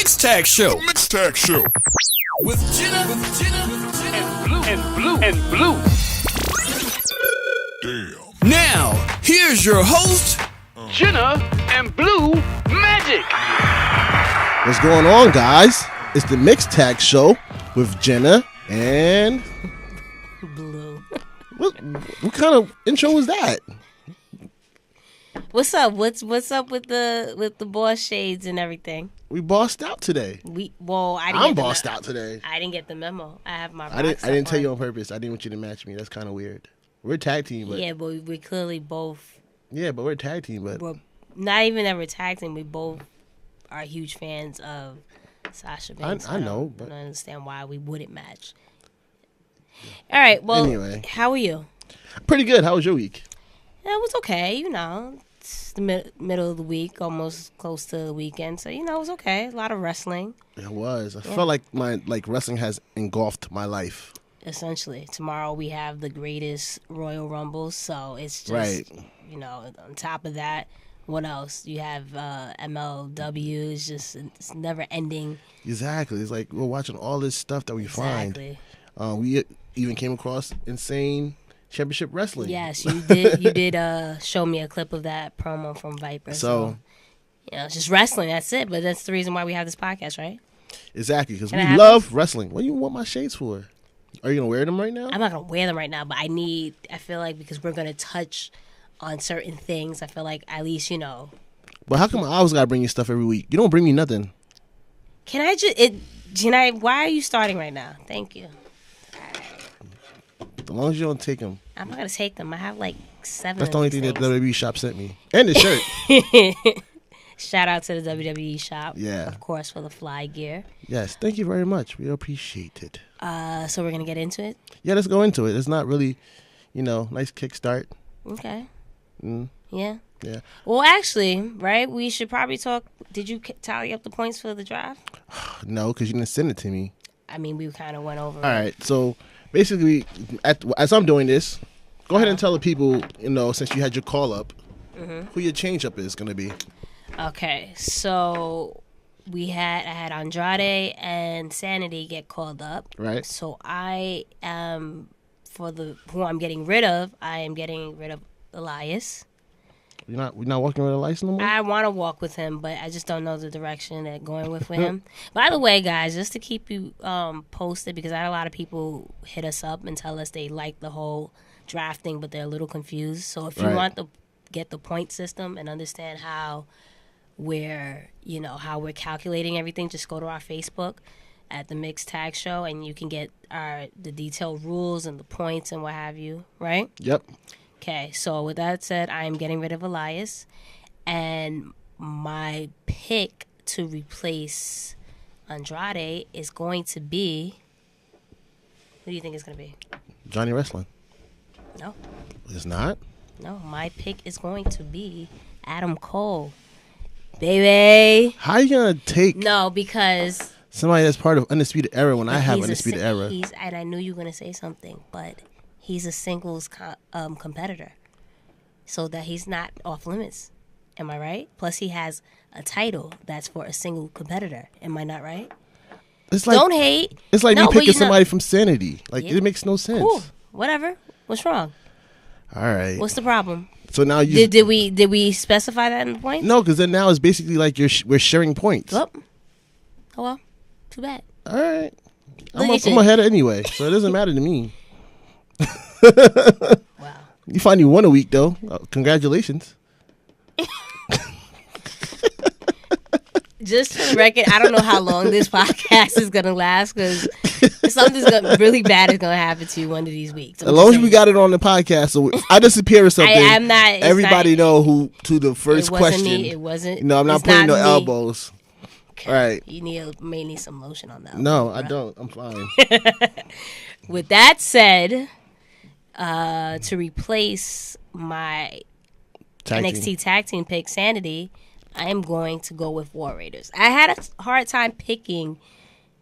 Mixed Tag Show. The Mixed Tag Show. With Jenna. And Blue. Damn. Now, here's your host, Jenna and Blue Magic. What's going on, guys? It's the Mixed Tag Show with Jenna and Blue. What kind of intro was that? What's up? What's up with the boss shades and everything? We bossed out today. I'm bossed out today. I didn't get the memo. I have my. I didn't tell you on purpose. I didn't want you to match me. That's kind of weird. We're a tag team, but yeah, but we clearly both. Yeah, but we're a tag team, but We're not even that we're tag team. We both are huge fans of Sasha Banks. I know, but I don't understand why we wouldn't match. All right. Well, anyway, how are you? Pretty good. How was your week? Yeah, it was okay. You know, it's the middle of the week, almost close to the weekend. So, you know, it was okay. A lot of wrestling. It was. I felt like my wrestling has engulfed my life. Essentially. Tomorrow we have the greatest Royal Rumble. So it's just, Right. you know, on top of that, what else? You have MLW. It's never ending. Exactly. It's like we're watching all this stuff that we Exactly. find. We even came across insane championship wrestling. Yes, you did. You did show me a clip of that promo from Viper. So you know, it's just wrestling. That's it. But that's the reason why we have this podcast, right? exactly, because Can we I have love wrestling. What do you want my shades for? Are you gonna wear them right now? I'm not gonna wear them right now, but I feel like because we're gonna touch on certain things, I feel like at least, you know. But how come I always gotta bring you stuff every week? You don't bring me nothing. Can I why are you starting right now? Thank you. As long as you don't take them. I'm not gonna take them. I have like 7. That's the only of thing these that the WWE shop sent me. And the shirt. things. Shout out to the WWE shop. Yeah. Of course, for the fly gear. Yes, thank you very much. We appreciate it. So we're gonna get into it. Yeah, let's go into it. It's not really, nice kickstart. Okay. Mm, Yeah. yeah. Well, actually, right? We should probably talk. Did you tally up the points for the draft? No, because you didn't send it to me. I mean, we kind of went over. All right. So basically, as I'm doing this, go ahead and tell the people, since you had your call up, who your change up is going to be. Okay, so I had Andrade and Sanity get called up. Right. So I am who I'm getting rid of. I am getting rid of Elias. We're not walking with a license no more? I want to walk with him, but I just don't know the direction they're going with him. By the way, guys, just to keep you posted, because I had a lot of people hit us up and tell us they like the whole drafting, but they're a little confused. So if you want to get the point system and understand how we're calculating everything, just go to our Facebook at the Mixed Tag Show, and you can get the detailed rules and the points and what have you, right? Yep. Okay, so with that said, I am getting rid of Elias, and my pick to replace Andrade is going to be, who do you think it's going to be? Johnny Wrestling. No. It's not? No, my pick is going to be Adam Cole. Baby. How are you going to take No, because somebody that's part of Undisputed Era when I have Undisputed Era? And I knew you were going to say something, but he's a singles competitor, so that he's not off limits. Am I right? Plus, he has a title that's for a single competitor. Am I not right? It's like, Don't hate. It's like No, me but picking somebody from Sanity. It makes no sense. Cool. Whatever. What's wrong? All right. What's the problem? So now you Did we specify that in the points? No, because then now it's basically like we're sharing points. Oh well. Too bad. All right. Look at I'm you. ahead anyway, so it doesn't matter to me. Wow. You finally won a week, though. Congratulations. Just for the record, I don't know how long this podcast is gonna last, because something's really bad is gonna happen to you one of these weeks. As long as we got it on the podcast, so I disappear or something. I'm not. Everybody know who to the first it wasn't question. Me, it wasn't. No, I'm not it's putting not no me. elbows. Okay. All right. You may need some lotion on that. No, one, I bro. don't. I'm fine. With that said, to replace my NXT tag team pick, Sanity, I am going to go with War Raiders. I had a hard time picking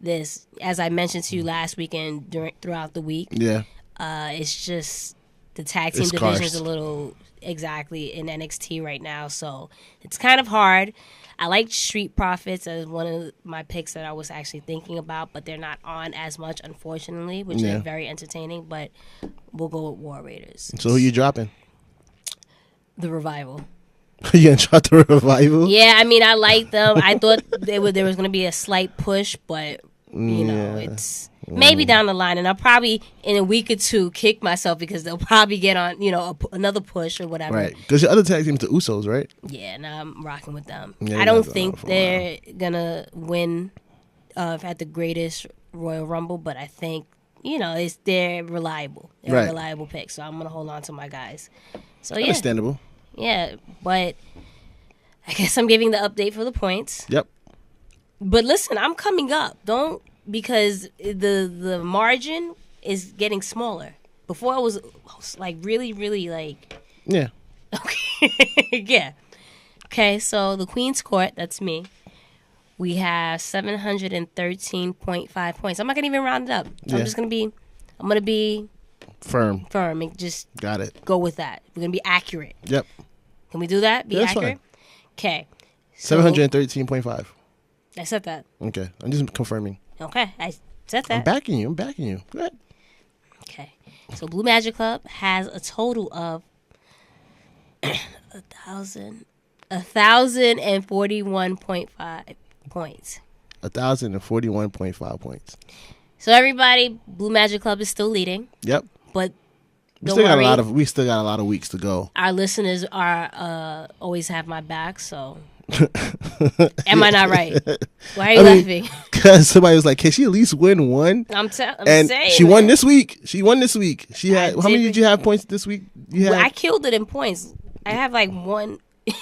this, as I mentioned to you last weekend throughout the week. Yeah. It's just the tag team division is a little exactly in NXT right now, so it's kind of hard. I like Street Profits as one of my picks that I was actually thinking about, but they're not on as much, unfortunately, which is very entertaining. But we'll go with War Raiders. So who you dropping? The Revival. You gonna drop the Revival? Yeah, I mean, I like them. I thought there was going to be a slight push, but you know, it's maybe down the line, and I'll probably in a week or two kick myself because they'll probably get on, you know, another push or whatever. Right, because your other tag team's the Usos, right? Yeah, now I'm rocking with them. Yeah, I don't think they're gonna win at the greatest Royal Rumble, but I think, you know, they're reliable. They're a reliable pick, so I'm gonna hold on to my guys. So yeah, understandable. Yeah, but I guess I'm giving the update for the points. Yep. But listen, I'm coming up. Don't, because the margin is getting smaller. Before I was like really, really like. Yeah. Okay. Yeah. Okay, so the Queen's Court, that's me. We have 713.5 points. I'm not gonna even round it up. Yeah. I'm gonna be firm and just got it. Go with that. We're gonna be accurate. Yep. Can we do that? Be accurate? Okay. 713.5. I said that. Okay. I'm just confirming. Okay. I said that. I'm backing you. Go ahead. Okay. So Blue Magic Club has a total of 1,041.5 points. 1,041.5 points. So everybody, Blue Magic Club is still leading. Yep. But we still got a lot of weeks to go. Our listeners are always have my back, so am I not right? Why are you laughing? Because somebody was like, "Can she at least win one?" I'm saying she won this week. She had how many did you have points this week? I killed it in points. I have like one.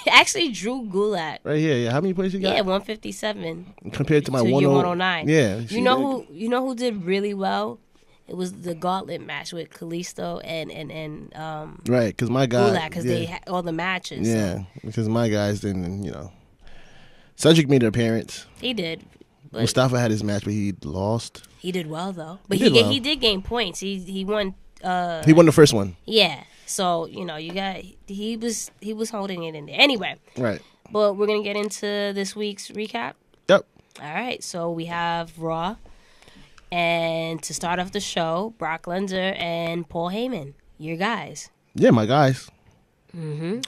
Actually, Drew Gulak right here. Yeah, how many points you got? Yeah, 157 compared to my 109. Yeah, you know who did really well? It was the gauntlet match with Kalisto and right, because my guy Gulak, because they had all the matches. Yeah, so. Because my guys didn't, Cedric made an appearance. He did. Mustafa had his match, but he lost. He did well though, but he did gain points. He won. He won the first one. Yeah, so he was holding it in there anyway. Right. But we're gonna get into this week's recap. Yep. All right, so we have Raw. And to start off the show, Brock Lesnar and Paul Heyman, your guys. Yeah, my guys.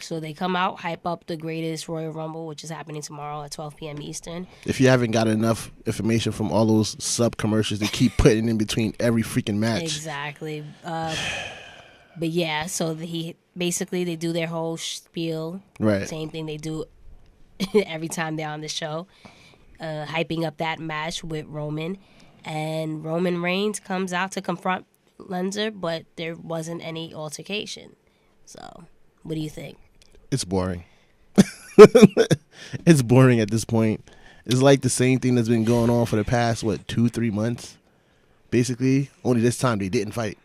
So they come out, hype up the greatest Royal Rumble, which is happening tomorrow at 12 p.m. Eastern. If you haven't got enough information from all those sub commercials they keep putting in between every freaking match. Exactly. But yeah, so they do their whole spiel. Right. Same thing they do every time they're on the show. Hyping up that match with Roman. And Roman Reigns comes out to confront Lesnar, but there wasn't any altercation. So, what do you think? It's boring. It's boring at this point. It's like the same thing that's been going on for the past, 2-3 months? Basically, only this time they didn't fight.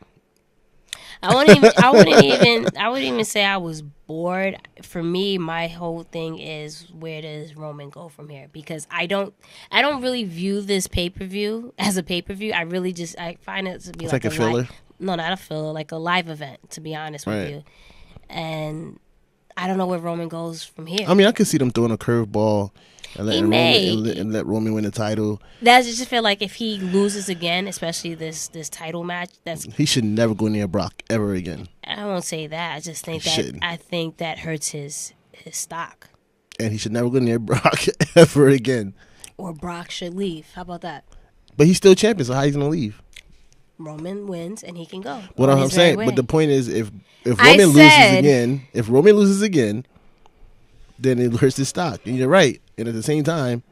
I wouldn't even say I was bored. For me, my whole thing is, where does Roman go from here? Because I don't really view this pay-per-view as a pay-per-view. I find it to be like a filler. No, not a filler, like a live event, to be honest with you. And I don't know where Roman goes from here. I mean, I could see them throwing a curveball and let Roman win the title. That's just feel like if he loses again, especially this title match, he should never go near Brock ever again. I won't say that. I just think I think that hurts his stock. And he should never go near Brock ever again. Or Brock should leave. How about that? But he's still champion, so how he's gonna leave? Roman wins and he can go. What I'm saying, but the point is, if Roman loses again, then it hurts his stock. And you're right. And at the same time,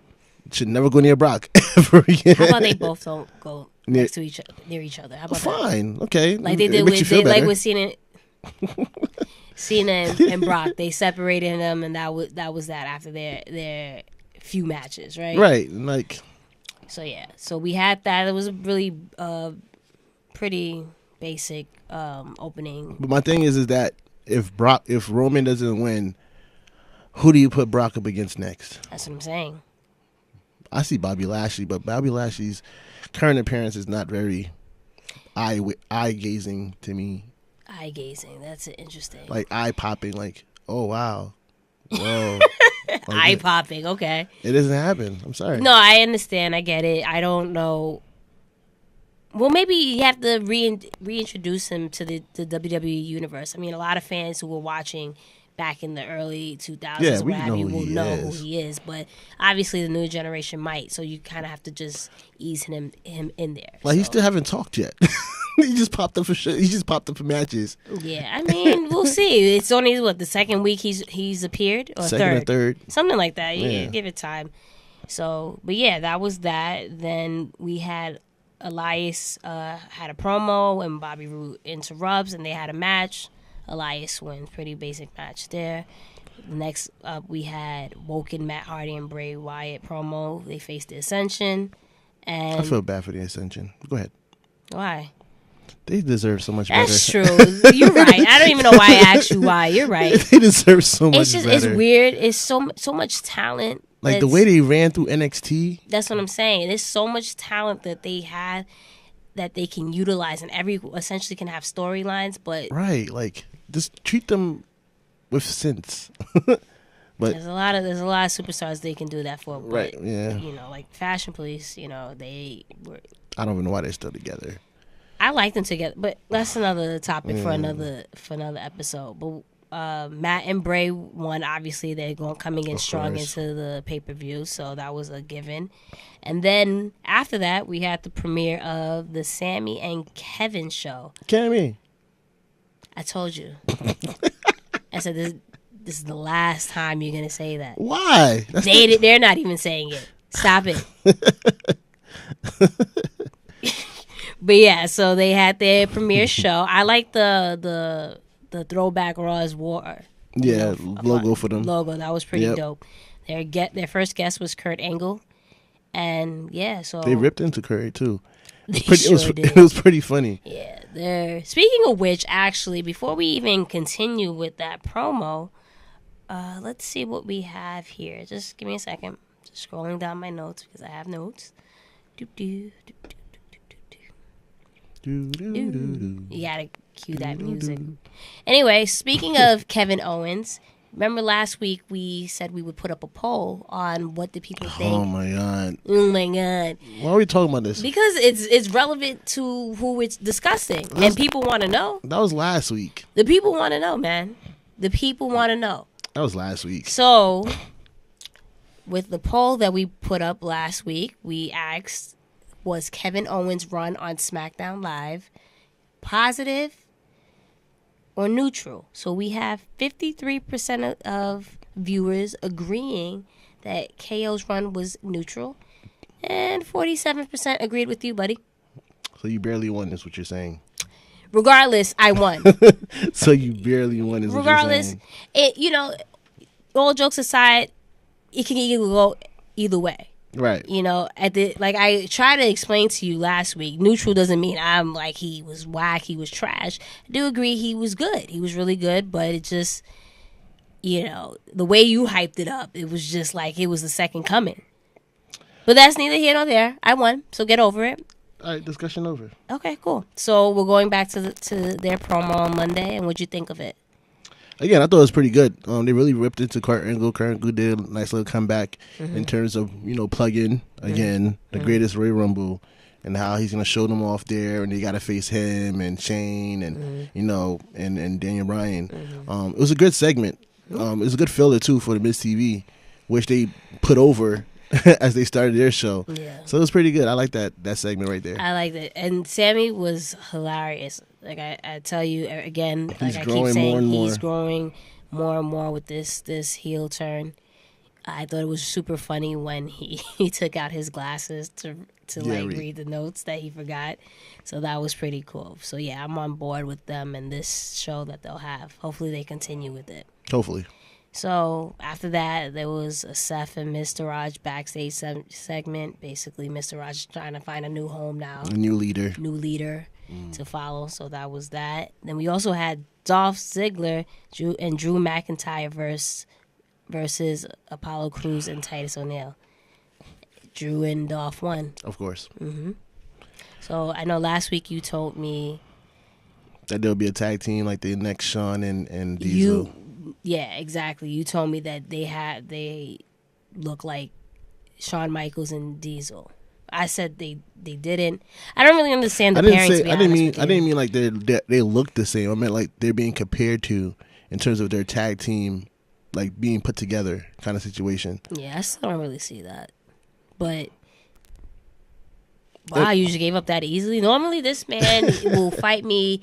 should never go near Brock ever again. How about they both don't go near each other? How about that? Fine, okay. Like they did with Cena and Brock. They separated them, and that was that after their few matches, right? Right, like. So yeah, so we had that. It was a really pretty basic opening. But my thing is that if Roman doesn't win, who do you put Brock up against next? That's what I'm saying. I see Bobby Lashley, but Bobby Lashley's current appearance is not very eye-gazing to me. Eye-gazing, that's interesting. Like eye-popping, like, oh, wow. Whoa. Eye popping. Okay. It doesn't happen. I'm sorry. No, I understand. I get it. I don't know. Well, maybe you have to reintroduce him to the WWE universe. I mean, a lot of fans who were watching back in the early 2000s, we what have you, know will who he know is. who he is. But obviously, the new generation might. So you kind of have to just ease him in there. Like, he So, still haven't talked yet. He just popped up for shit. He just popped up for matches. yeah, I mean, we'll see. It's only the second week he's appeared, or Second or third. something like that. Yeah, Yeah. give it time. So, but yeah, that was that. Then we had Elias had a promo and Bobby Roode interrupts, and they had a match. Elias wins, pretty basic match there. Next up, we had Woken, Matt Hardy, and Bray Wyatt promo. They faced the Ascension, and I feel bad for the Ascension. Go ahead. why? They deserve so much better. That's true. You're right. I don't even know why I asked you why. You're right. They deserve so much It's just better. it's weird. It's so much talent. Like, the way they ran through NXT. That's what I'm saying. There's so much talent that they have that they can utilize, and every essentially can have storylines. But Right. Like, just treat them with sense. But there's a lot of superstars they can do that for. But, Right, yeah. You know, like Fashion Police. You know, they were. I don't even know why they're still together. I like them together, but that's another topic for another episode. But Matt and Bray won. Obviously, they're coming in Of strong course. into the pay-per-view, so that was a given. And then after that, we had the premiere of the Sammy and Kevin show. Cammy. I told you. I said this is the last time you're gonna say that. Why? That's They're not even saying it. Stop it. But yeah, so they had their premiere show. I like the throwback Raw's War. yeah, logo for them. Logo, that was pretty Yep. dope. Their first guest was Kurt Angle, and yeah, so They ripped into Curry too. they It was sure did. it was pretty funny. Yeah, there. Speaking of which, actually, before we even continue with that promo, let's see what we have here. Just give me a second. Just scrolling down my notes because I have notes. Doop-doo, doop-doo, doop-doo. You gotta cue that music. Anyway, speaking of Kevin Owens, remember last week we said we would put up a poll on what the people Oh think. my god! Oh my god! Why are we talking about this? Because it's relevant to who it's discussing, and people want to know. That was last week. The people want to know, man. The people want to know. That was last week. So, with the poll that we put up last week, we asked, was Kevin Owens' run on SmackDown Live positive or neutral? So we have 53% of viewers agreeing that KO's run was neutral, and 47% agreed with you, buddy. So you barely won, is what you're saying. Regardless, I won. So you barely won, is what you're Regardless, saying. All jokes aside, it can either go either way. Right. Like I tried to explain to you last week, neutral doesn't mean I'm like he was whack, he was trash. I do agree he was good. He was really good, but it just, the way you hyped it up, it was just like it was the second coming. But that's neither here nor there. I won, so get over it. All right, discussion over. Okay, cool. So we're going back to their promo on Monday, and what'd you think of it? Again, I thought it was pretty good. They really ripped into Kurt Angle. Kurt Angle did a nice little comeback in terms of, plug-in, again, the greatest Royal Rumble, and how he's going to show them off there, and they got to face him and Shane and, and Daniel Bryan. It was a good segment. It was a good filler, too, for the Miz TV, which they put over as they started their show. Yeah. So it was pretty good. I like that segment right there. I liked it. And Sammy was hilarious. Like I tell you again, He's like I growing keep saying, more and more. he's growing more and more with this heel turn. I thought it was super funny when he took out his glasses to read the notes that he forgot. So that was pretty cool. So yeah, I'm on board with them and this show that they'll have. Hopefully they continue with it. Hopefully. So after that, there was a Seth and Mr. Raj backstage segment. Basically, Mr. Raj is trying to find a new home now. A new leader. To follow. So that was that. Then we also had Dolph Ziggler and Drew McIntyre versus Apollo Crews and Titus O'Neil. Drew and Dolph won. Of course. So I know last week you told me That there'll be a tag team like the next Shawn and Diesel. Yeah, exactly. You told me that they look like Shawn Michaels and Diesel. I said they didn't. I don't really understand the pairing. To be honest with you. I didn't mean like they look the same. I meant like they're being compared to in terms of their tag team, like being put together kind of situation. Yeah, I still don't really see that. But wow, you just gave up that easily. Normally, this man will fight me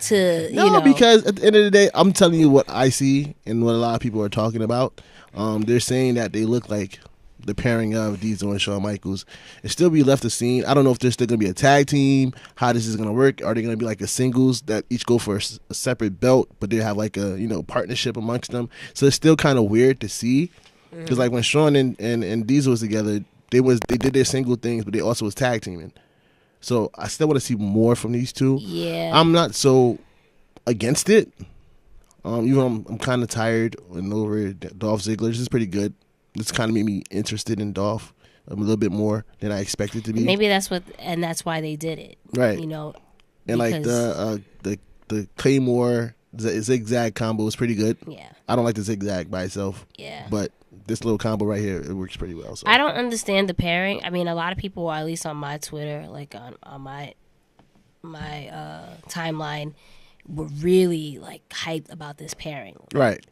to because at the end of the day, I'm telling you what I see and what a lot of people are talking about. They're saying that they look like the pairing of Diesel and Shawn Michaels. It still be left to see. I don't know if there's still going to be a tag team, how this is going to work. Are they going to be like a singles that each go for a separate belt, but they have like a partnership amongst them? So it's still kind of weird to see. Because like when Shawn and Diesel was together, they did their single things, but they also was tag teaming. So I still want to see more from these two. Yeah. I'm not so against it. Even though I'm kind of tired and over Dolph Ziggler. This is pretty good. This kind of made me interested in Dolph a little bit more than I expected to be. Maybe that's why they did it. Right. And like the Claymore zigzag combo is pretty good. Yeah. I don't like the zigzag by itself. Yeah. But this little combo right here, it works pretty well. So I don't understand the pairing. I mean, a lot of people, at least on my Twitter, like on my timeline, were really like hyped about this pairing. Right.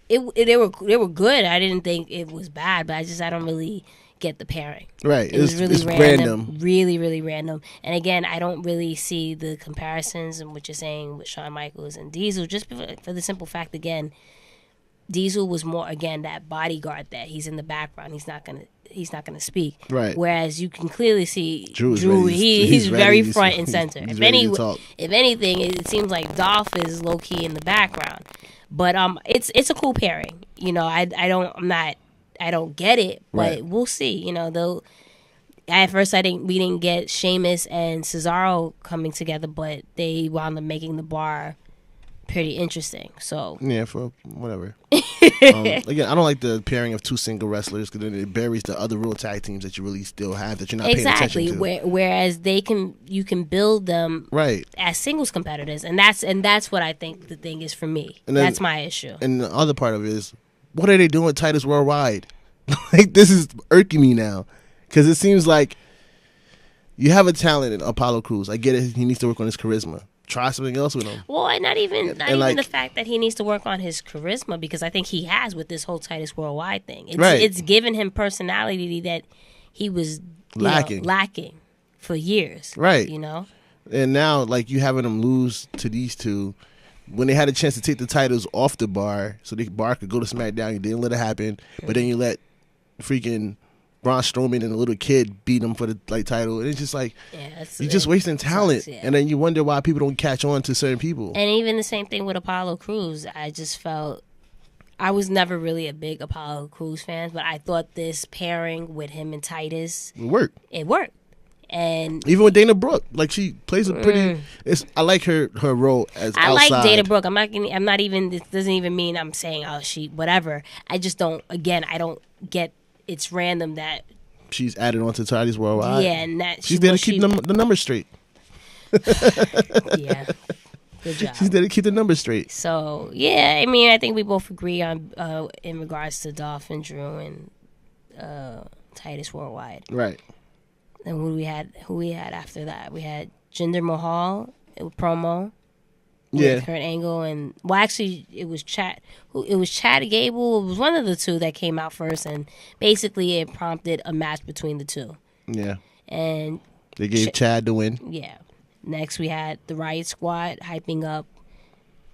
They were good. I didn't think it was bad, but I don't really get the pairing. Right. It was really random. Really, really random. And again, I don't really see the comparisons and what you're saying with Shawn Michaels and Diesel, just for the simple fact, again, Diesel was more, again, that bodyguard that he's in the background. He's not gonna speak. Right. Whereas you can clearly see Drew he's very front and center. If anything, it seems like Dolph is low key in the background. But it's a cool pairing. I don't get it, but right. We'll see. Though at first we didn't get Sheamus and Cesaro coming together, but they wound up making the bar pretty interesting. So yeah, for whatever. Again, I don't like the pairing of two single wrestlers because then it buries the other real tag teams that you really still have that you're not paying attention to. Whereas you can build them right as singles competitors, and that's what I think the thing is for me. That's my issue. And the other part of it is, what are they doing with Titus Worldwide? Like, this is irking me now because it seems like you have a talent in Apollo Crews. I get it; he needs to work on his charisma. Try something else with him. Well, and not even the fact that he needs to work on his charisma, because I think he has with this whole Titus Worldwide thing. It's given him personality that he was lacking for years. Right. And now, like, you having him lose to these two when they had a chance to take the titles off the bar so the bar could go to SmackDown. You didn't let it happen, but then you let freaking Braun Strowman and a little kid beat him for the title. And it's just like, you're just wasting talent. Yeah. And then you wonder why people don't catch on to certain people. And even the same thing with Apollo Crews. I just felt, I was never really a big Apollo Crews fan, but I thought this pairing with him and Titus, It worked. And even with Dana Brooke, like, she plays a pretty. I like her role as. I outside. like Dana Brooke. I'm not even. This doesn't even mean I'm saying she whatever. I just don't. Again, I don't get. It's random that she's added on to Titus Worldwide. Yeah, and that she's there to keep the numbers straight. Yeah, good job. She's there to keep the numbers straight. So yeah, I mean, I think we both agree on in regards to Dolph and Drew and Titus Worldwide. Right. And who we had after that? We had Jinder Mahal, promo. Yeah. Kurt Angle and actually it was Chad Gable. It was one of the two that came out first, and basically it prompted a match between the two. Yeah. And they gave Chad the win. Yeah. Next we had the Riot Squad hyping up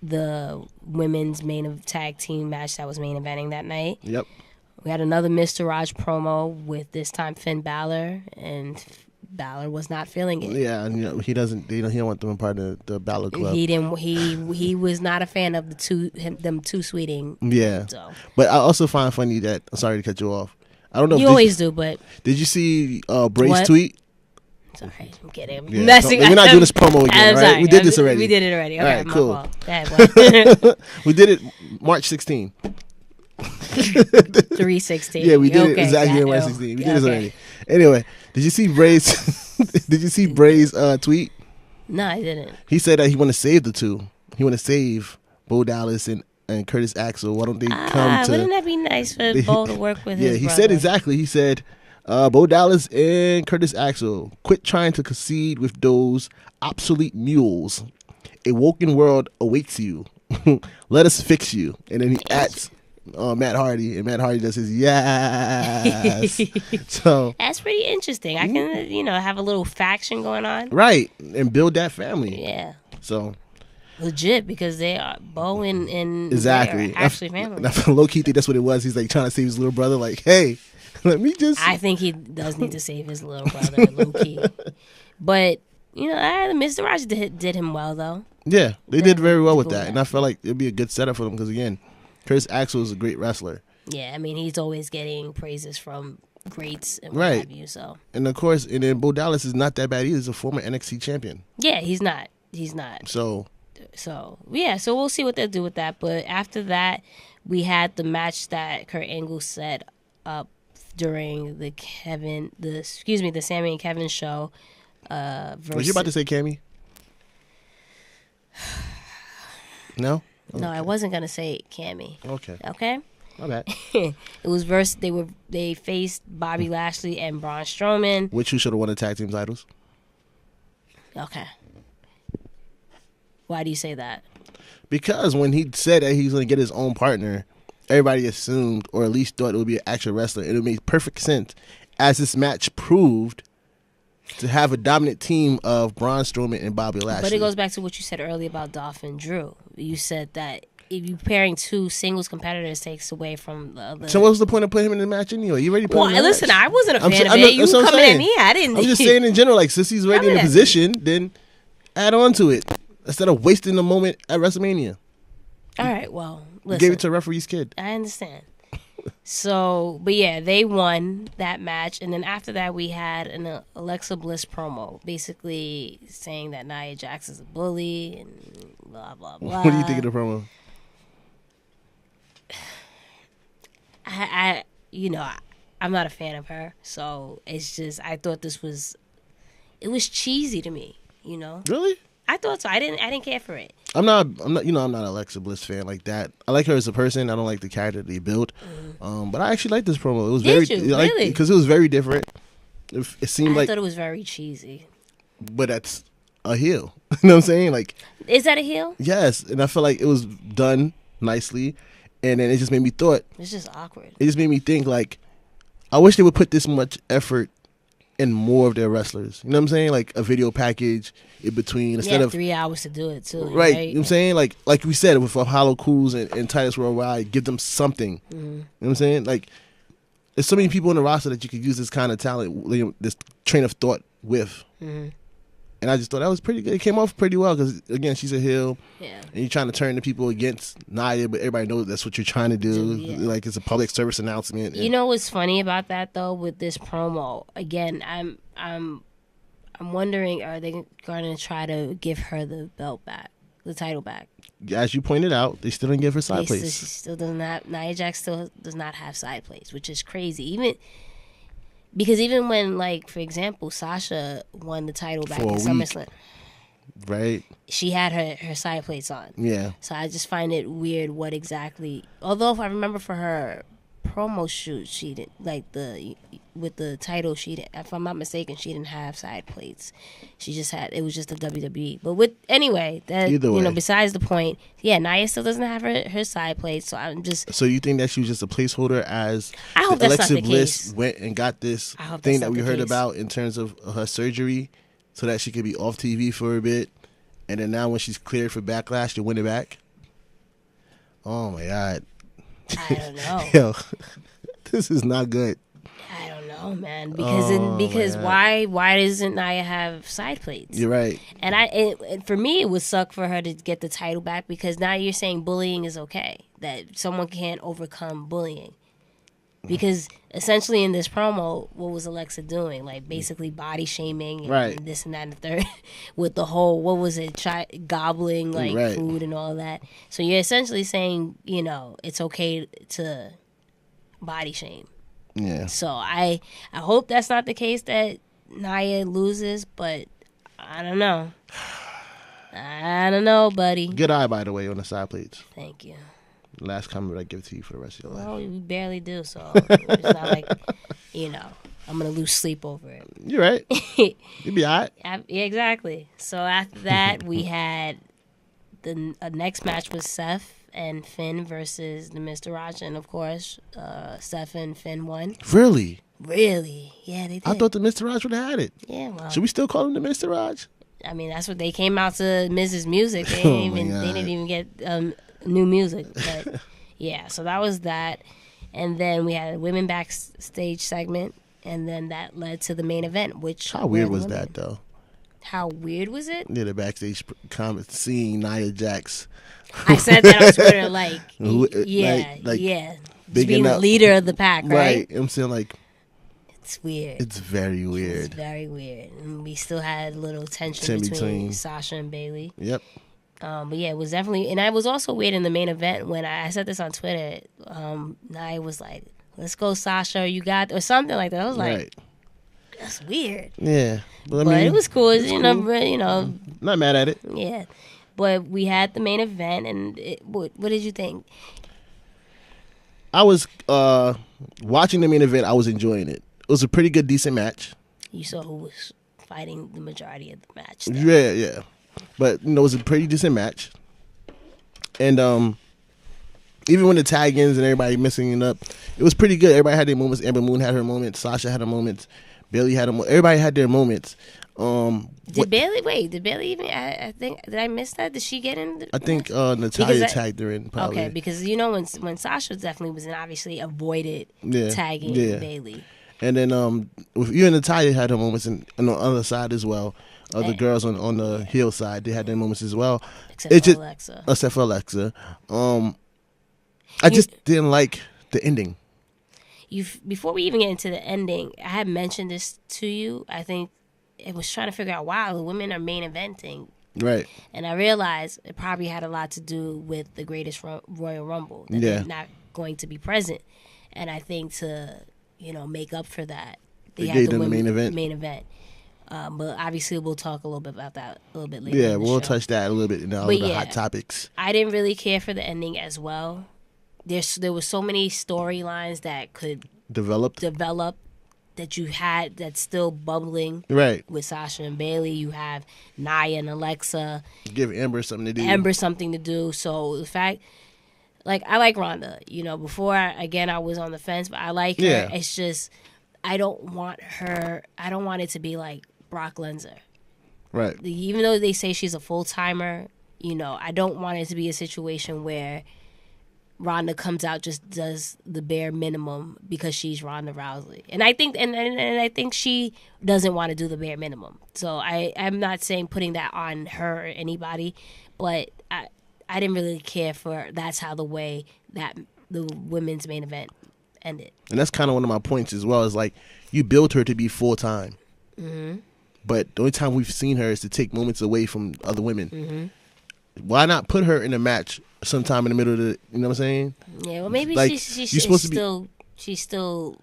the women's tag team match that was main eventing that night. Yep. We had another Mr. Raj promo with this time Finn Balor, and Balor was not feeling it. Yeah, and he doesn't. He don't want them a part of the Balor Club. He didn't. He was not a fan of them two sweeting. Yeah, so. But I also find funny that. I'm sorry to cut you off. I don't know. You always do, but did you see Bray's tweet? Sorry, I'm kidding. Yeah, we're not doing this promo again, right? Sorry. We did this already. We did it already. Okay, all right, cool. Go ahead, we did it March 16. 3/16. Yeah, we did it exactly March 16. We did this already. Anyway, did you see Bray's? Did you see Bray's tweet? No, I didn't. He said that he want to save the two. He want to save Bo Dallas and and Curtis Axel, why don't they come to? Wouldn't that be nice for Bo to work with his he brother? said exactly. He said, Bo Dallas and Curtis Axel, quit trying to concede with those obsolete mules. A woken world awaits you. Let us fix you. And then he adds Matt Hardy, and Matt Hardy does his yes. So that's pretty interesting. I can, have a little faction going on. Right, and build that family. Yeah. So legit, because they are Bo and exactly Ray are actually family. Low key think that's what it was. He's like trying to save his little brother. Like, hey, let me just. I think he does need to save his little brother, low key. But Mr. Rogers did him well though. Yeah, they did very well with that, and I felt like it'd be a good setup for them because again, Curtis Axel is a great wrestler. Yeah, I mean he's always getting praises from greats and what right. have you. So and of course, and then Bo Dallas is not that bad either. He's a former NXT champion. Yeah, he's not. So yeah, so we'll see what they'll do with that. But after that, we had the match that Kurt Angle set up during the Sammy and Kevin show. Was you about to say Cammy? No? Okay. No, I wasn't gonna say Cammy. Okay. My bad. It was they faced Bobby Lashley and Braun Strowman. Which who should have won the tag team titles? Okay. Why do you say that? Because when he said that he was going to get his own partner, everybody assumed, or at least thought it would be an actual wrestler. And it made perfect sense, as this match proved, to have a dominant team of Braun Strowman and Bobby Lashley. But it goes back to what you said earlier about Dolph and Drew. You said that if you're pairing two singles competitors takes away from the other. So what was the point of putting him in the match anyway? You already put him in the listen, match. I wasn't a fan of it. You coming at me? I didn't. I'm just saying in general, like, since he's already in the position, then add on to it. Instead of wasting the moment at WrestleMania. All right, well, listen. You gave it to a referee's kid. I understand. So, but yeah, they won that match. And then after that, we had an Alexa Bliss promo, basically saying that Nia Jax is a bully and blah, blah, blah. What do you think of the promo? I'm not a fan of her. So it's just, I thought it was cheesy to me, Really? I thought so. I didn't care for it. I'm not I'm not an Alexa Bliss fan like that. I like her as a person. I don't like the character they built. But I actually liked this promo. It was really? Because it was very different. It seemed I thought it was very cheesy. But that's a heel. You know what I'm saying? Like, is that a heel? Yes, and I feel like it was done nicely, and then it just made me thought. It's just awkward. It just made me think, like, I wish they would put this much effort in more of their wrestlers. You know what I'm saying? Like a video package in between instead of 3 hours to do it too. Right. You know what I'm saying? Like we said with Hollow Cruz and Titus Worldwide, give them something. You know what I'm saying? Like, there's so many people in the roster that you could use this kind of talent, this train of thought with. And I just thought that was pretty good. It came off pretty well because, again, she's a heel. Yeah. And you're trying to turn the people against Nia, but everybody knows that's what you're trying to do. Yeah. Like, it's a public service announcement. You know what's funny about that, though, with this promo? Again, I'm wondering, are they going to try to give her the belt back, the title back? As you pointed out, they still didn't give her side plates. She still does not. Nia Jax still does not have side plates, which is crazy. Because even when, like, for example, Sasha won the title back in SummerSlam. Right. She had her side plates on. Yeah. So I just find it weird what exactly... Although, if I remember for her promo shoot, she didn't... Like, with the title, she didn't... If I'm not mistaken, she didn't have side plates. She just had... It was just a WWE. But anyway, either way, besides the point, yeah, Nia still doesn't have her side plates, so I'm just... So you think that she was just a placeholder as I hope that's Alexa not the Bliss case. went and got this thing that we heard about in terms of her surgery so that she could be off TV for a bit, and then now when she's cleared for Backlash, to win it back? Oh, my God. I don't know. Yo, this is not good. I don't know, man. Because why doesn't Nia have side plates? You're right. And for me, it would suck for her to get the title back because now you're saying bullying is okay, that someone can't overcome bullying. Because essentially in this promo, what was Alexa doing? Like basically body shaming and this and that and the third with the whole, what was it, gobbling like food and all that. So you're essentially saying, it's okay to body shame. Yeah. So I hope that's not the case, that Nia loses, but I don't know. I don't know, buddy. Good eye, by the way, on the side plates. Thank you. last comment I give to you for the rest of your life. Well, we barely do, so it's not like, I'm going to lose sleep over it. You're right. You'll be all right. Yeah, exactly. So after that, we had the next match was Seth and Finn versus the Mr. Raj, and of course, Seth and Finn won. Really? Really? Yeah, they did. I thought the Mr. Raj would have had it. Yeah, well. Should we still call him the Mr. Raj? I mean, that's what they came out to Mrs. Music. They Oh didn't even get new music. But yeah, so that was that. And then we had a women backstage segment, and then that led to the main event, which How weird was that, though? How weird was it? Yeah, the backstage comment seeing Nia Jax. I said that on Twitter, like, like yeah. big Being the enough. leader of the pack, right? Right. I'm saying, like, it's weird. it's very weird. It's very weird. And we still had a little tension between Sasha and Bailey. Yep. But yeah, it was definitely, and I was also weird in the main event when I said this on Twitter. Nia was like, "Let's go, Sasha, you got," or something like that. I was like, Right. "That's weird." Yeah. But, I But mean, it was cool. it's cool. Not mad at it. Yeah. But we had the main event, and what did you think? I was watching the main event. I was enjoying it. It was a pretty good, decent match. You saw who was fighting the majority of the match. Though. Yeah. But, it was a pretty decent match. And even when the tag-ins and everybody messing it up, it was pretty good. Everybody had their moments. Amber Moon had her moments. Sasha had her moments. Bailey had everybody had their moments. Did Bailey even? I think, did I miss that? Did she get in? I think Natalia tagged her in, probably. Okay, because when Sasha definitely was in, obviously avoided tagging Bailey. And then with you and Natalia had her moments, and on the other side as well. The girls on the heel side, they had their moments as well. Except for Alexa. Except for Alexa. I just didn't like the ending. Before we even get into the ending, I had mentioned this to you. I think it was trying to figure out, wow, the women are main eventing. Right. And I realized it probably had a lot to do with the greatest Royal Rumble. That they're not going to be present. And I think to, make up for that, they had the main event. But obviously, we'll talk a little bit about that a little bit later. Yeah, we'll touch that a little bit in the hot topics. I didn't really care for the ending as well. There were so many storylines that could develop that you had that's still bubbling. Right. With Sasha and Bailey, you have Nia and Alexa. Give Amber something to do. So the fact, I like Ronda. Before I was on the fence, but I like her. It's just I don't want it to be like Brock Lesnar. Right. Even though they say she's a full timer, I don't want it to be a situation where Ronda comes out, just does the bare minimum because she's Ronda Rousey. And I think and I think she doesn't want to do the bare minimum. So I'm not saying putting that on her or anybody, but I didn't really care for that's how the way that the women's main event ended. And that's kind of one of my points as well, is like you build her to be full time. Mm-hmm. But the only time we've seen her is to take moments away from other women. Mm-hmm. Why not put her in a match sometime in the middle of the, you know what I'm saying? Yeah, well, maybe she's still practicing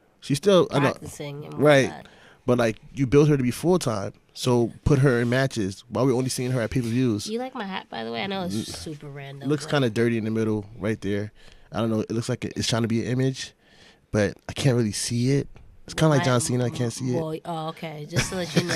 and right. That. But you build her to be full time, so put her in matches. Why we're only seeing her at pay-per-views? You like my hat, by the way? I know it's super random. It looks kind of dirty in the middle, right there. I don't know. It looks like it's trying to be an image, but I can't really see it. It's kind of like John Cena. I can't see it. Okay. Just to let you know,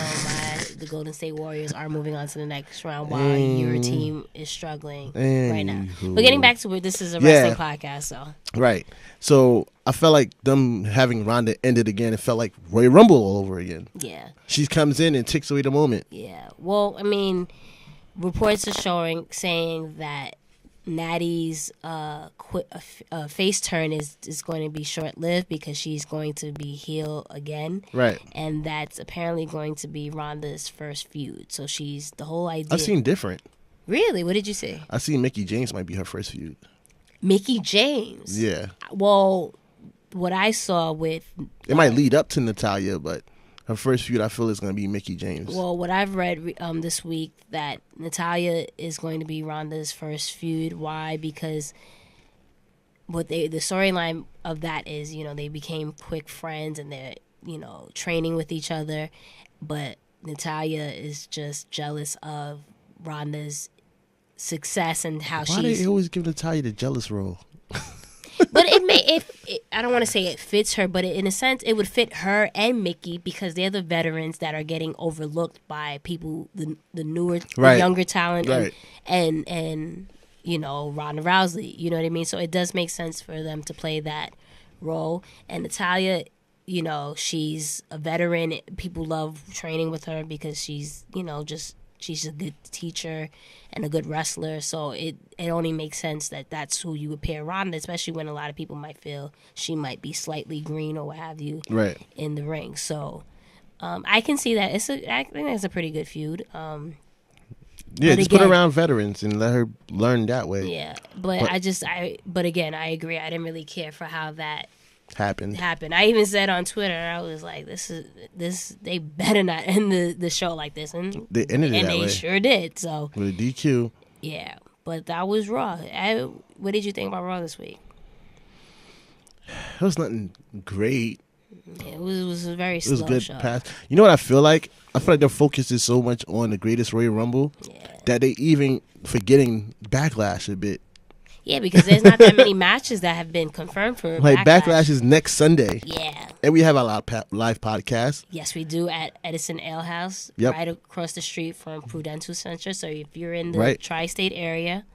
the Golden State Warriors are moving on to the next round while your team is struggling right now. But getting back to it, this is a wrestling podcast, so. Right. So I felt like them having Ronda ended again. It felt like Royal Rumble all over again. Yeah. She comes in and takes away the moment. Yeah. Well, I mean, reports are saying that Natty's face turn is going to be short-lived because she's going to be heel again. Right. And that's apparently going to be Ronda's first feud. So she's the whole idea. I've seen different. Really? What did you see? I seen Mickie James might be her first feud. Mickie James? Yeah. Well, what I saw with... It might lead up to Natalia, but her first feud I feel is going to be Mickie James. Well, what I've read this week, that Natalia is going to be Ronda's first feud. Why? Because the storyline of that is, they became quick friends and they're, training with each other. But Natalia is just jealous of Ronda's success and how Why do they always give Natalia the jealous role? But I don't want to say it fits her, but in a sense, it would fit her and Mickey because they're the veterans that are getting overlooked by people, the newer, the younger talent, and you know, Ronda Rousey. You know what I mean? So it does make sense for them to play that role. And Natalya, you know, she's a veteran. People love training with her because she's, you know, she's a good teacher and a good wrestler. So it only makes sense that that's who you would pair Ronda, especially when a lot of people might feel she might be slightly green or what have you in the ring. So I can see that. I think that's a pretty good feud. Yeah, just put her around veterans and let her learn that way. Yeah, but again, I agree. I didn't really care for how that happened. I even said on Twitter, I was like, this they better not end the show like this, and they ended it that way. Sure did. So with a DQ. Yeah, but that was Raw. What did you think about Raw this week? It was nothing great. Yeah, it was a very slow good show. Pass. You know what I feel like? I feel like their focus is so much on the greatest Royal Rumble that they even forgetting Backlash a bit. Yeah, because there's not that many matches that have been confirmed for like Backlash is next Sunday. Yeah. And we have a live podcast. Yes, we do at Edison Ale House, right across the street from Prudential Center. So if you're in the tri-state area,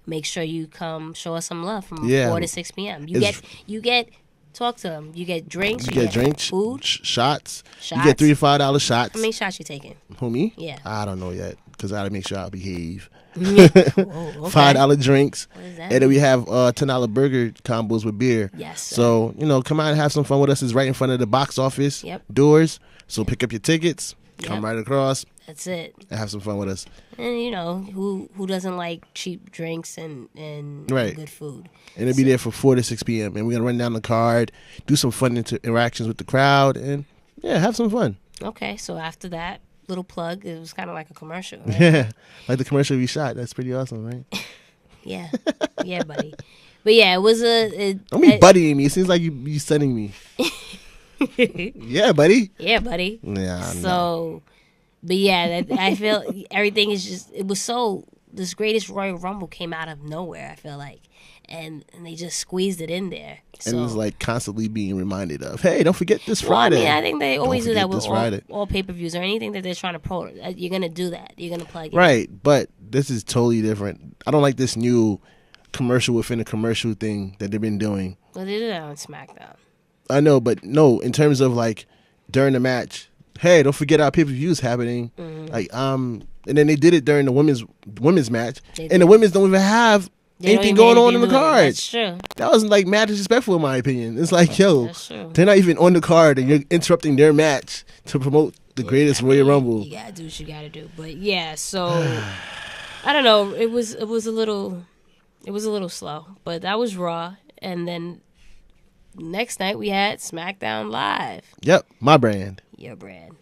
make sure you come show us some love from 4 to 6 p.m. You get talk to them. You get drinks. You get drinks, food, shots. You get $3 to $5 shots. How many shots you taking? Who, me? Yeah. I don't know yet because I got to make sure I behave. Okay. $5 drinks. What is that? And then we have $10 burger combos with beer. Yes. Sir. So, you know, come out and have some fun with us. It's right in front of the box office doors. So pick up your tickets. Come right across. That's it. And have some fun with us. And you know, who doesn't like cheap drinks and good food? And it'll be there for 4 to 6 p.m. And we're going to run down the card, do some fun interactions with the crowd, and have some fun. Okay, so after that little plug, it was kind of like a commercial, right? Yeah, like the commercial we shot. That's pretty awesome, right? Yeah, buddy. But yeah, it was don't be buddying me. It seems like you sending me. Yeah, buddy. Yeah, buddy. Yeah. So, but yeah, I feel everything is just. It was so. This greatest Royal Rumble came out of nowhere. I feel like, and they just squeezed it in there. So, and it's like constantly being reminded of, hey, don't forget this Friday. I mean, I think they always do that with all pay-per-views or anything that they're trying to promote. You're gonna do that. You're gonna plug it. Right, but this is totally different. I don't like this new commercial within a commercial thing that they've been doing. Well, they do that on SmackDown. I know, but no, in terms of like during the match, hey, don't forget our pay-per-views happening. Mm-hmm. Like, and then they did it during the women's match, and the women's don't even have anything going on in the card. That's true. That was like mad disrespectful in my opinion. It's like, they're not even on the card, and you're interrupting their match to promote the greatest Royal Rumble. You gotta do what you gotta do. But yeah, so I don't know. It was a little slow, but that was Raw, and then next night we had SmackDown Live. Yep, my brand. Your brand.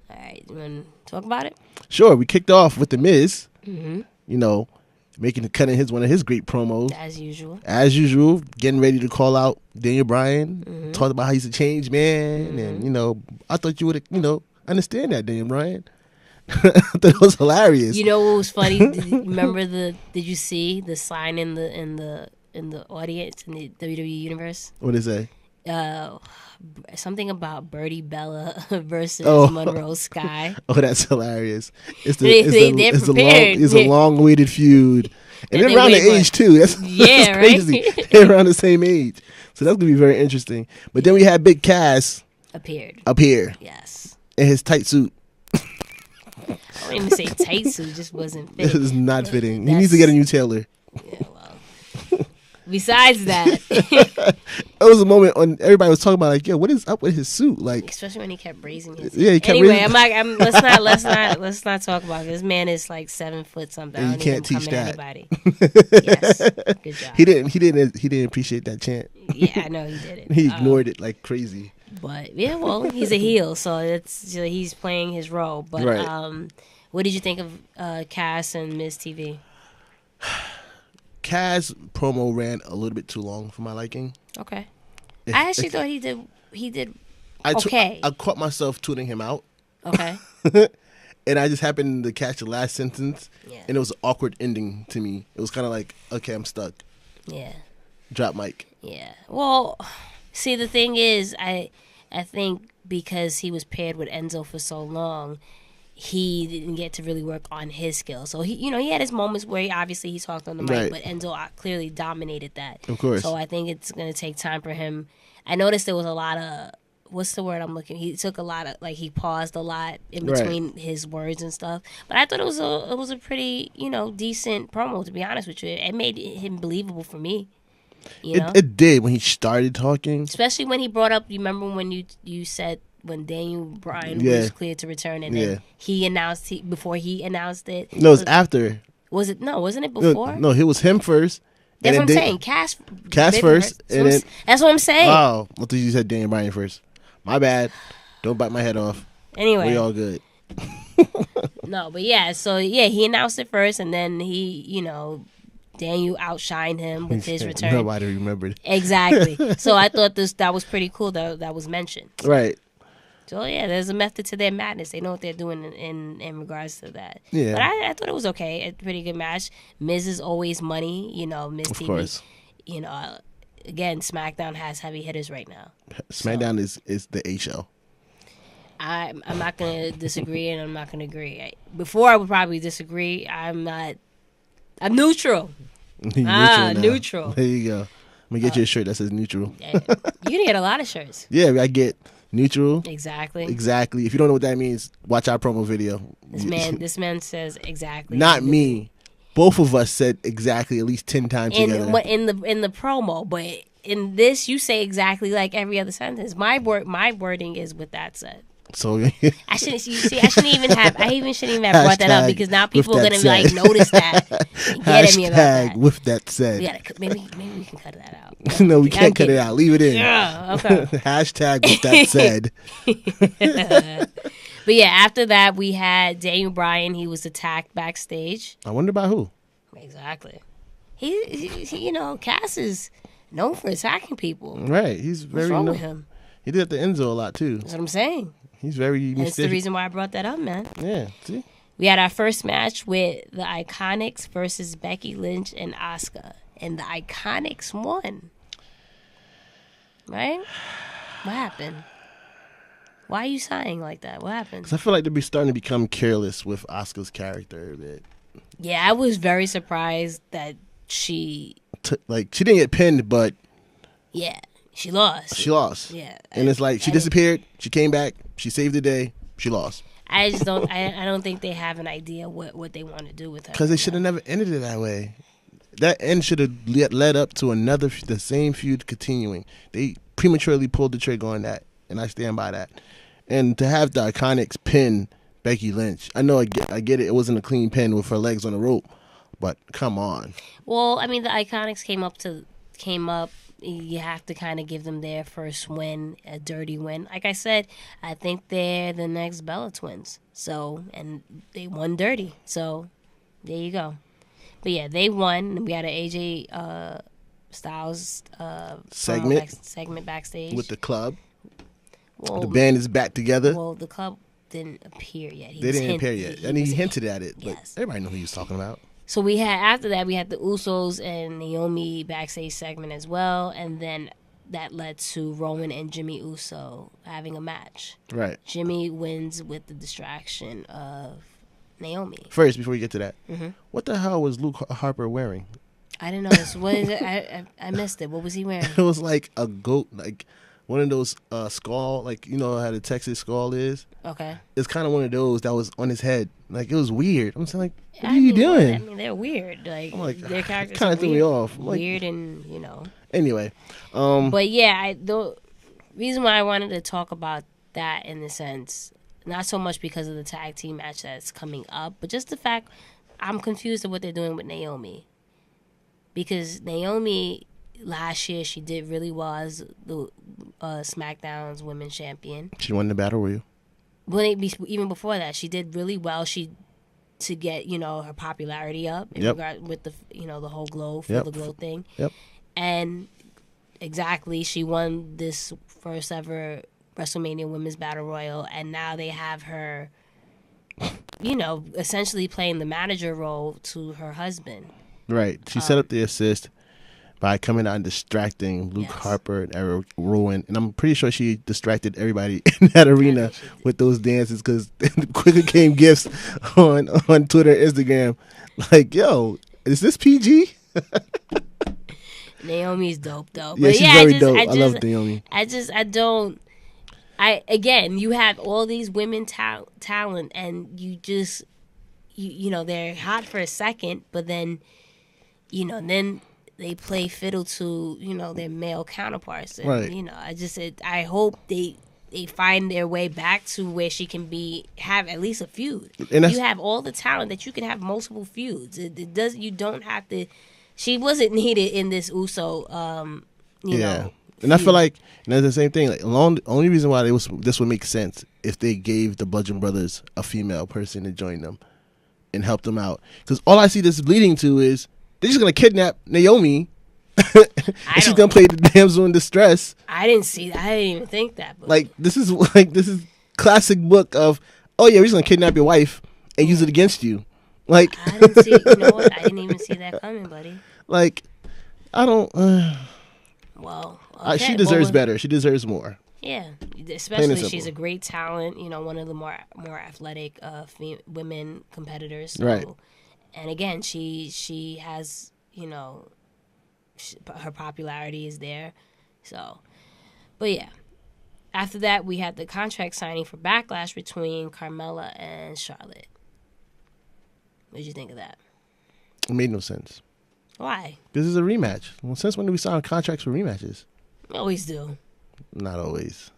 All right, you want to talk about it? Sure. We kicked off with The Miz. Mm-hmm. You know, cutting one of his great promos. As usual, getting ready to call out Daniel Bryan. Mm-hmm. Talked about how he's a changed man. Mm-hmm. And, you know, I thought you would, understand that, Daniel Bryan. I thought it was hilarious. You know what was funny? Did you see the sign in the audience in the WWE universe? What did it say? Something about Birdie Bella versus Monroe Sky. Oh, that's hilarious! It's a long-awaited feud, and they're around the age too. That's crazy. Right? They're around the same age, so that's gonna be very interesting. But then we had Big Cass appear. Yes, in his tight suit. I don't even say tight suit; just wasn't fitting. This is not fitting. He needs to get a new tailor. Yeah, well. Besides that, it was a moment when everybody was talking about like, yo, what is up with his suit? Like, especially when he kept raising his. Yeah, he kept. Anyway, let's not talk about it. This man is like 7 foot something. And you can't teach that. Yes, good job. He didn't appreciate that chant. Yeah, I know he didn't. He ignored it like crazy. But yeah, well, he's a heel, so he's playing his role. But what did you think of Cass and Miz TV? Cass promo ran a little bit too long for my liking. Okay. I actually thought he did okay. I caught myself tuning him out. Okay. And I just happened to catch the last sentence, and it was an awkward ending to me. It was kind of like, okay, I'm stuck. Yeah. drop mic. Yeah. Well, see, the thing is, I think because he was paired with Enzo for so long, he didn't get to really work on his skills. So he had his moments where he talked on the mic, Right. but Enzo clearly dominated that. Of course. So I think it's going to take time for him. I noticed there was a lot of, what's the word I'm looking? He took a lot of, like, he paused a lot in between his words and stuff. But I thought it was a pretty, decent promo, to be honest with you. It made him believable for me. It did when he started talking. Especially when he brought up, you remember when you said when Daniel Bryan was cleared to return, and then he announced before he announced it. No, it was after. Was it? No, wasn't it before? No, it was him first. That's what I'm saying. Cass first, and then that's what I'm saying. Oh, I thought you said Daniel Bryan first. My bad. Don't bite my head off. Anyway, we all good. No, but he announced it first, and then he, Daniel outshined him with his return. Nobody remembered. Exactly. So I thought that was pretty cool that was mentioned. Right. So there's a method to their madness. They know what they're doing in regards to that. Yeah. But I thought it was okay. A pretty good match. Miz is always money. Miz Of TV. course. Again, SmackDown has heavy hitters right now. SmackDown is the A show. I'm not going to disagree, and I'm not going to agree. Before I would probably disagree. I'm neutral. Neutral. There you go. I'm going to get you a shirt that says neutral. You can get a lot of shirts. Yeah, I get neutral. Exactly. Exactly. If you don't know what that means, watch our promo video. This man says exactly. Not me. Both of us said exactly at least 10 times together. In the promo, but in this you say exactly like every other sentence. My wording is with that said. So I shouldn't even have brought that up, because now people are gonna notice that and get at me about that. With that said. Maybe we can cut that out. No, we can't cut it out. Leave it in. Yeah, okay. Hashtag with that said. But after that we had Daniel Bryan. He was attacked backstage. I wonder by who. Exactly. He Cass is known for attacking people. Right. He's very What's wrong with him? He did the Enzo a lot too. That's what I'm saying. He's very That's the reason why I brought that up, man. Yeah, see? We had our first match with the Iconics versus Becky Lynch and Asuka. And the Iconics won. Right? What happened? Why are you sighing like that? What happened? Because I feel like they're starting to become careless with Asuka's character a bit. Yeah, I was very surprised that she didn't get pinned, but she lost. Yeah. And it's like she disappeared, she came back, she saved the day, she lost. I just don't I don't think they have an idea what they want to do with her. Because they should have never ended it that way. That end should have led up to the same feud continuing. They prematurely pulled the trigger on that, and I stand by that. And to have the Iconics pin Becky Lynch, I know I get it. It wasn't a clean pin with her legs on the rope, but come on. Well, I mean, the Iconics came up. You have to kind of give them their first win, a dirty win. Like I said, I think they're the next Bella Twins. So, and they won dirty. So, there you go. But they won. We had an AJ Styles segment backstage with the club. Well, the band is back together. Well, the club didn't appear yet. They didn't appear yet. He hinted at it, but everybody knew who he was talking about. So after that, we had the Usos and Naomi backstage segment as well, and then that led to Roman and Jimmy Uso having a match. Right. Jimmy wins with the distraction of Naomi. First, before we get to that, what the hell was Luke Harper wearing? I didn't notice. What is it? I missed it. What was he wearing? It was like a goat, like one of those skull, like how the Texas skull is. Okay. It's kind of one of those that was on his head. Like, it was weird. I'm saying, like, what are you doing? I mean, they're weird. Like their characters kind of threw me off. Weird and Anyway. But the reason why I wanted to talk about that in the sense, not so much because of the tag team match that's coming up, but just the fact I'm confused at what they're doing with Naomi. Because Naomi, last year, she did really well as the SmackDown's women's champion. She won the Battle Royal. Even before that, she did really well. To get her popularity up in regard with the the whole glow the glow thing. Yep. And exactly, she won this first ever WrestleMania Women's Battle Royal, and now they have her, essentially playing the manager role to her husband. Right. She set up the assist. by coming out and distracting Luke Yes. Harper and Eric Rowan. And I'm pretty sure she distracted everybody in that arena with those dances because quickly came gifts on Twitter and Instagram. Like, yo, is this PG? Naomi's dope though. Yeah, But she's very dope. I just, love Naomi. Again, you have all these women talent, and you know, they're hot for a second, but then, you know, then they play fiddle to, you know, their male counterparts. And, Right. you know, I hope they find their way back to where she can have at least a feud. And You have all the talent that you can have multiple feuds. You don't have to. She wasn't needed in this Uso, you know. And I feel like, and that's the same thing. Like, the only reason why this would make sense if they gave the Bludgeon Brothers a female person to join them and help them out. Because all I see this leading to is they're just gonna kidnap Naomi. And she's gonna play the damsel in distress. I didn't see that. I didn't even think that. But This is classic book of, oh yeah, we're just gonna kidnap your wife and use it against you. Like, I didn't see. You know what? I didn't even see that coming, buddy. like, I don't. Well, She deserves better. She deserves more. Yeah, and especially she's simple. a great talent. You know, one of the more athletic women competitors. So, Right. And again, she has, you know, her popularity is there. So, but yeah. After that, we had the contract signing for Backlash between Carmella and Charlotte. What did you think of that? It made no sense. Why? This is a rematch. Well, since when do we sign contracts for rematches? We always do. Not always.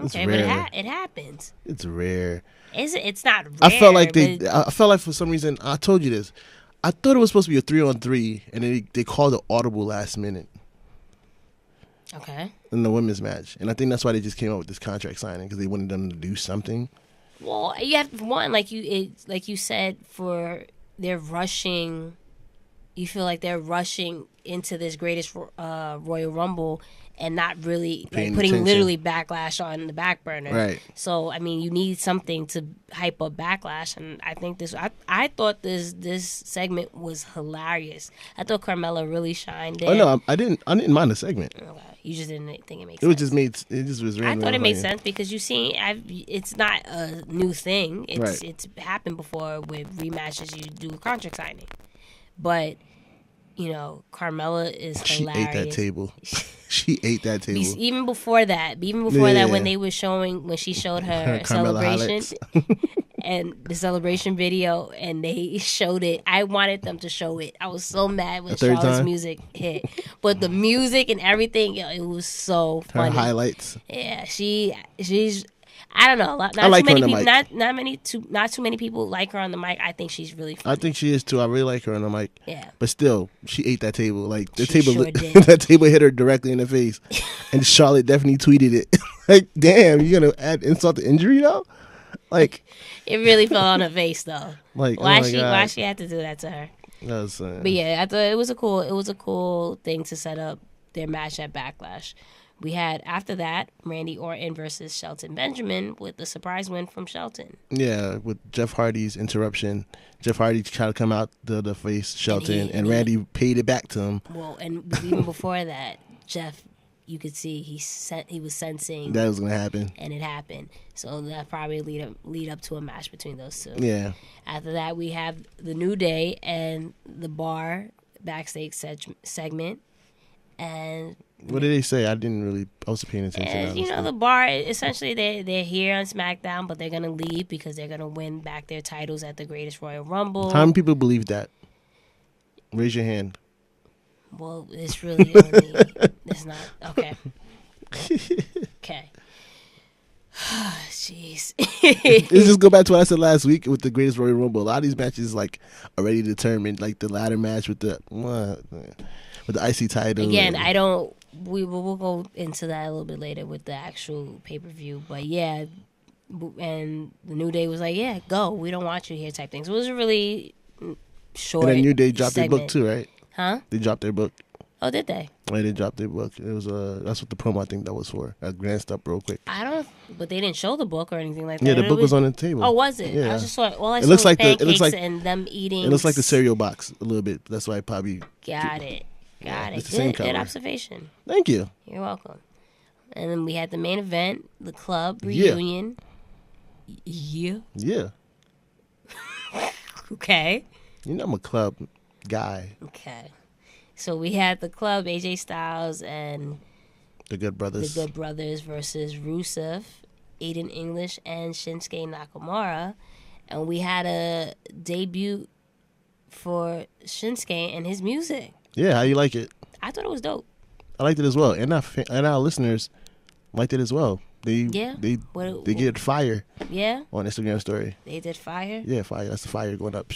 It's Okay, rare. but it happens. It's rare. It's not rare. I felt like but- I felt like for some reason, I told you this. I thought it was supposed to be a 3-on-3, and then they called it audible last minute Okay. in the women's match, and I think that's why they just came up with this contract signing because they wanted them to do something. Well, you have one like you said, they're rushing. You feel like they're rushing into this greatest Royal Rumble and not really Paying putting attention. literally Backlash on the back burner. Right. So I mean, you need something to hype up Backlash, and I think I thought this segment was hilarious. I thought Carmella really shined there. Oh no, I didn't mind the segment. Okay. You just didn't think it makes It sense. was I random. thought it made sense because it's not a new thing. Right. It's happened before with rematches. You do a contract signing, but you know Carmella is She hilarious. ate that table. She ate that table. Even before that, Yeah. when they were showing when she showed her Carmella celebration and the celebration video, and they showed it. I wanted them to show it. I was so mad when A third Charlotte's time? music hit, but the music and everything, it was so Her funny. highlights. Yeah, she's. I don't know. Not I like too her many on the people. Not too many people like her on the mic. I think she's really funny. I think she is too. I really like her, and I'm like, Yeah. But still, she ate that table. Like the She table, sure did. that table hit her directly in the face, and Charlotte definitely tweeted it. Like, damn, you gonna add insult to injury though? Like, It really fell on her face though. like Why oh my God. why she had to do that to her? That was, But yeah, I thought it was a cool thing to set up their match at Backlash. We had after that Randy Orton versus Shelton Benjamin with the surprise win from Shelton. yeah, with Jeff Hardy's interruption. Jeff Hardy tried to come out the face Shelton, and he- Randy paid it back to him. Well, and even before that, Jeff, you could see he was sensing That was gonna happen. and it happened. So that probably lead up to a match between those two. Yeah, After that, we have the New Day and the Bar backstage segment, and what did they say? I wasn't paying attention. And, you know, honestly. the Bar, essentially, they're here on SmackDown, but they're going to leave because they're going to win back their titles at the Greatest Royal Rumble. How many people believe that? Raise your hand. Well, it's really only... it's not... Okay. Okay. Jeez. Let's just go back to what I said last week with the Greatest Royal Rumble. A lot of these matches like already determined. Like the ladder match with the IC title. Again, I don't... We'll go into that a little bit later with the actual pay-per-view. But, yeah... And the New Day was like, yeah, go. We don't want you here type thing. So it was a really short And then New Day dropped segment. their book too, right? Huh? They dropped their book. Oh, did they? Right, they dropped their book. It was that's what the promo I think that was for. I glanced up real quick. I don't, but they didn't show the book or anything like that. Yeah, the It book was on the table. Oh, was it? Yeah. I just saw. All I It saw looks was like pancakes it looks like and them eating. It looks like the cereal box a little bit. That's why I probably Got it. Got it. It's the same Good cover. observation. Thank you. You're welcome. And then we had the main event, the club reunion. Yeah. Yeah. Okay. You know I'm a club guy. Okay. So we had the club, AJ Styles and The Good Brothers. the Good Brothers versus Rusev, Aiden English, and Shinsuke Nakamura. And we had a debut for Shinsuke and his music. Yeah, how you like it? I thought it was dope. I liked it as well. And our listeners liked it as well. They get fire Yeah? on Instagram story. They did fire? Yeah, fire. That's the fire going up.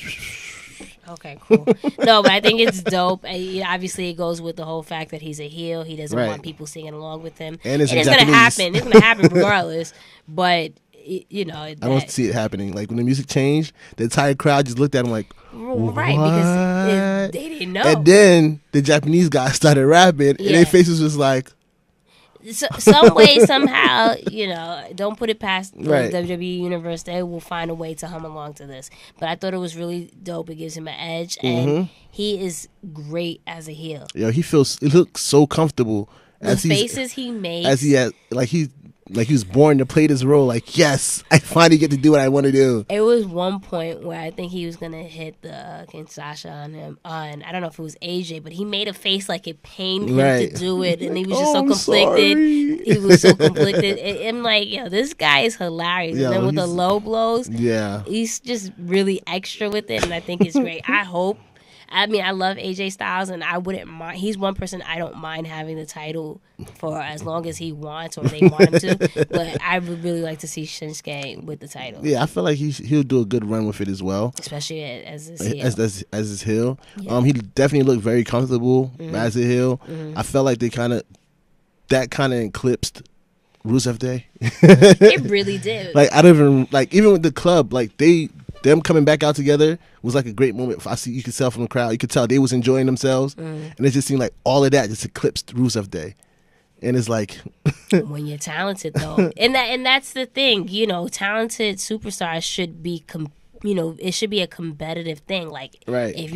Okay, cool. No, but I think it's dope. Obviously, it goes with the whole fact that he's a heel. He doesn't Right. want people singing along with him. And it's in going to Japanese. happen. It's going to happen regardless. But, you know. I don't see it happening. Like when the music changed, the entire crowd just looked at him like, Right, because they didn't know. and then the Japanese guy started rapping, and Yeah. their faces was like, So, some way, somehow, you know, don't put it past the Right. WWE universe. They will find a way to hum along to this. But I thought it was really dope. It gives him an edge, and he is great as a heel. yo, he looks so comfortable The as faces he makes. as he had, like he was born to play this role. Like, yes, I finally get to do what I want to do. It was one point where I think he was gonna hit the Kinshasa on him. I don't know if it was AJ, but he made a face like it pained him Right. to do it, and he was just Oh, so I'm conflicted. sorry. He was so conflicted. I'm like, yo, this guy is hilarious. Yo, and then with the he's- low blows, Yeah, he's just really extra with it, and I think it's great. I mean, I love AJ Styles, and I wouldn't mind. He's one person I don't mind having the title for as long as he wants or they want him to. But I would really like to see Shinsuke with the title, yeah. I feel like he'll do a good run with it as well. especially as his heel. As his heel. Yeah. He definitely looked very comfortable as a heel. I felt like that kind of eclipsed Rusev Day. It really did. Like I don't even even with the club, like them coming back out together was like a great moment. You could tell from the crowd, you could tell they was enjoying themselves, and it just seemed like all of that just eclipsed Rusev Day, and it's like When you're talented, though, and that's the thing, you know, talented superstars should be, it should be a competitive thing. Like, Right. if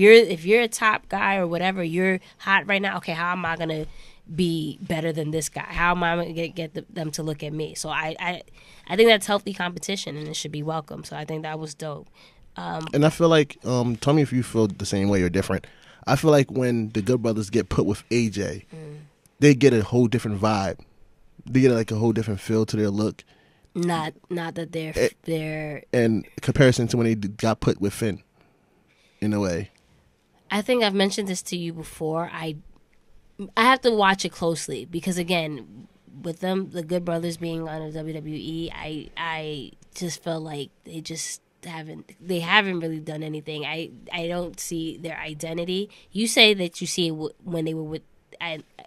you're a top guy or whatever, you're hot right now. Okay, how am I gonna be better than this guy? How am I gonna get them to look at me? So I think that's healthy competition, and it should be welcome. So I think that was dope. and I feel like tell me if you feel the same way or different. I feel like when the Good Brothers get put with AJ, they get a whole different vibe. They get like a whole different feel to their look. Not that they're. In comparison to when they got put with Finn, in a way. I think I've mentioned this to you before. I have to watch it closely because, again, with them, the Good Brothers being on a WWE, I just felt like they haven't really done anything. I don't see their identity. You say that you see it when they were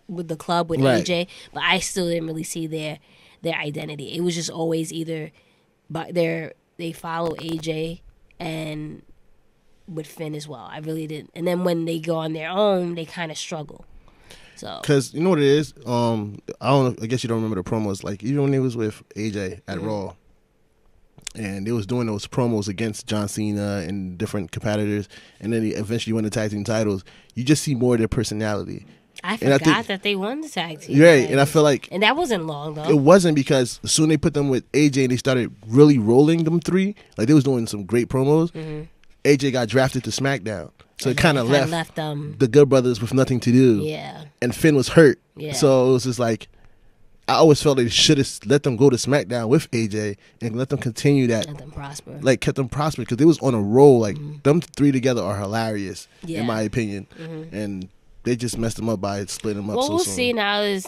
with the club with Right. AJ, but I still didn't really see their identity. It was just always either, but they follow AJ and with Finn as well. I really didn't. And then when they go on their own, they kind of struggle. So Because you know what it is? I guess you don't remember the promos. Like, even when they was with AJ at Raw, and they was doing those promos against John Cena and different competitors, and then he eventually won the tag team titles, you just see more of their personality. I And I forgot think- that they won the tag team. Right, and I feel like And that wasn't long though. it wasn't because soon they put them with AJ and they started really rolling them three. Like, they was doing some great promos. AJ got drafted to SmackDown. So it kind of left them. the Good Brothers with nothing to do. Yeah. And Finn was hurt. Yeah. So it was just like, I always felt they should have let them go to SmackDown with AJ and let them continue that. Let them prosper. Like, kept them prospering because they was on a roll. Like, them three together are hilarious, Yeah. in my opinion. And they just messed them up by splitting them up What so we'll soon. see now is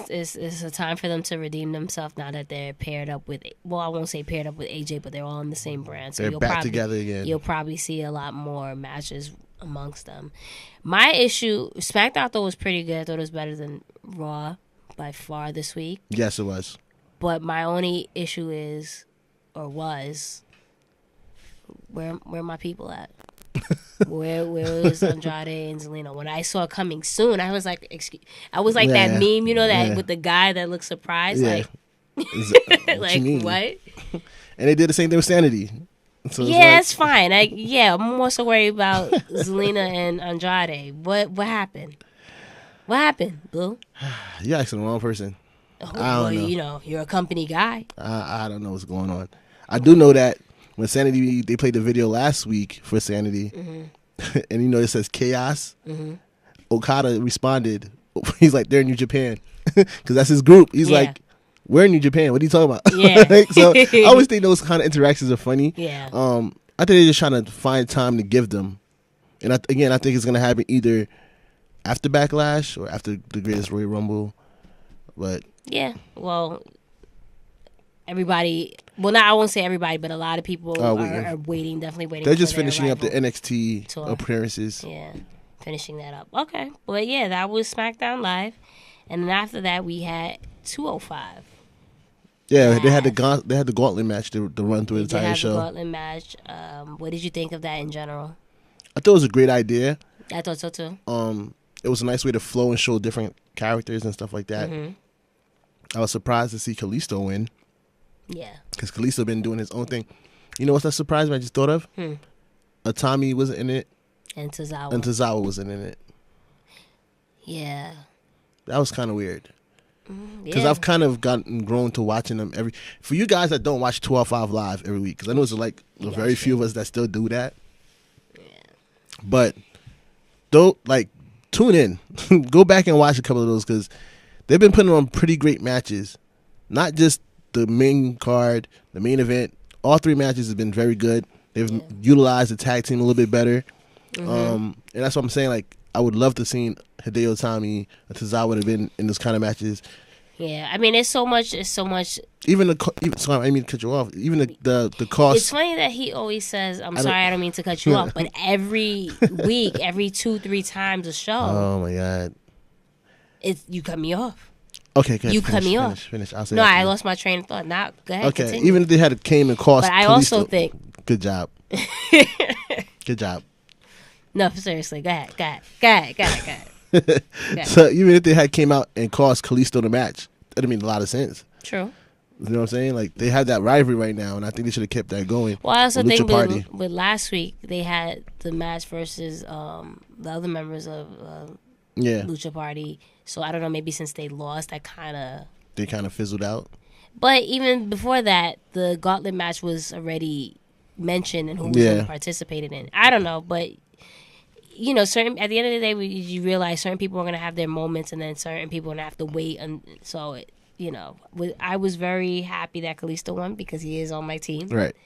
a time for them to redeem themselves now that they're paired up with, well, I won't say paired up with AJ, but they're all in the same brand. So They're you'll back probably, together again. You'll probably see a lot more matches amongst them. My issue, SmackDown though was pretty good. I thought it was better than Raw by far this week. Yes, it was. But my only issue is, or was, where my people at? where was Andrade and Zelina? When I saw Coming Soon, I was like, that Yeah. meme, you know, that Yeah. with the guy that looks surprised, Yeah. like, What like you mean? what? And they did the same thing with Sanity. So it's Yeah, like- that's fine. I'm more so worried about Zelina and Andrade. What happened? What happened, Blue? You asking the wrong person. Oh, I don't know. You know, you're a company guy. I don't know what's going on. I do know that when Sanity, they played the video last week for Sanity, and you know it says chaos. Okada responded. He's like, they're in New Japan, because that's his group. He's like, we're in New Japan. What are you talking about? Yeah. So I always think those kind of interactions are funny. Yeah. I think they're just trying to find time to give them, and I think it's gonna happen either after Backlash or after the Greatest Royal Rumble, but. Yeah, well, everybody. Well, I won't say everybody, but a lot of people are waiting. Definitely waiting. They're just for their finishing up the arrival. NXT tour. appearances. Yeah, finishing that up. Okay, but yeah, that was SmackDown Live, and then after that we had 205. Yeah, they had the gauntlet match to run through the They entire had show. the gauntlet match. What did you think of that in general? I thought it was a great idea. I thought so too. It was a nice way to flow and show different characters and stuff like that. I was surprised to see Kalisto win. Yeah. Because Kalisto been doing his own thing. You know what's that surprise I just thought of? Atami wasn't in it. And Tozawa. And Tozawa wasn't in it. Yeah. That was kind of weird. Because Yeah. I've kind of grown to watching them every. For you guys that don't watch 12-5 live every week, because I know there's like very few of us that still do that. Yeah. But don't tune in, go back and watch a couple of those because they've been putting on pretty great matches. Not just the main card, the main event. All three matches have been very good. They've utilized the tag team a little bit better. And that's what I'm saying. Like, I would love to see Hideo Itami and Tozawa have been in those kind of matches. Yeah, I mean, it's so much. Even sorry, I didn't mean to cut you off. Even the cost. It's funny that he always says, "I'm sorry, I don't mean to cut you off," but every week, every 2-3 times a show, Oh my god! you cut me off. Okay, go ahead, You cut me off. Finish. I'll say No, after I you. lost my train of thought. Now, go ahead. Okay, Continue. even if they had came and cost. But I also Kalisto- think. Good job. Good job. No, seriously, go ahead. So even if they had came out and cost Kalisto the match, that'd made a lot of sense. True. You know what I'm saying? Like, they have that rivalry right now, and I think they should have kept that going. Well, I also Lucha think Party. with last week they had the match versus the other members of Lucha Party. So I don't know. Maybe since they lost, they kind of fizzled out. But even before that, the gauntlet match was already mentioned and who was going to participate in it. I don't know, but you know, at the end of the day, you realize certain people are going to have their moments, and then certain people are going to have to wait. And so, I was very happy that Kalisto won because he is on my team. Right.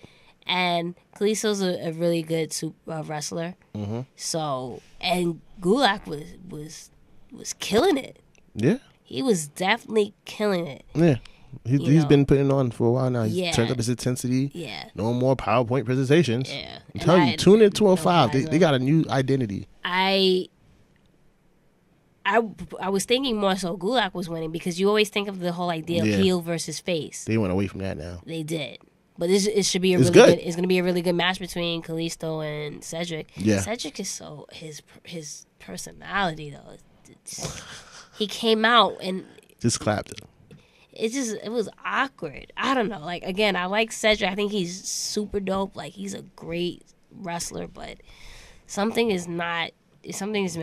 And Kalisto's a really good wrestler. So, and Gulak was killing it. Yeah. He was definitely killing it. Yeah. He's been putting on for a while now. He's turned up his intensity. Yeah. No more PowerPoint presentations. Yeah. I'm telling you, tune in 205. They got a new identity. I was thinking more so Gulak was winning because you always think of the whole idea of heel versus face. They went away from that now. They did. But it should be it's going to be a really good match between Kalisto and Cedric. Yeah. Cedric is so his personality though. He came out and just clapped it. It was awkward. I don't know. Like, again, I like Cedric. I think he's super dope. Like, he's a great wrestler, but something is missing.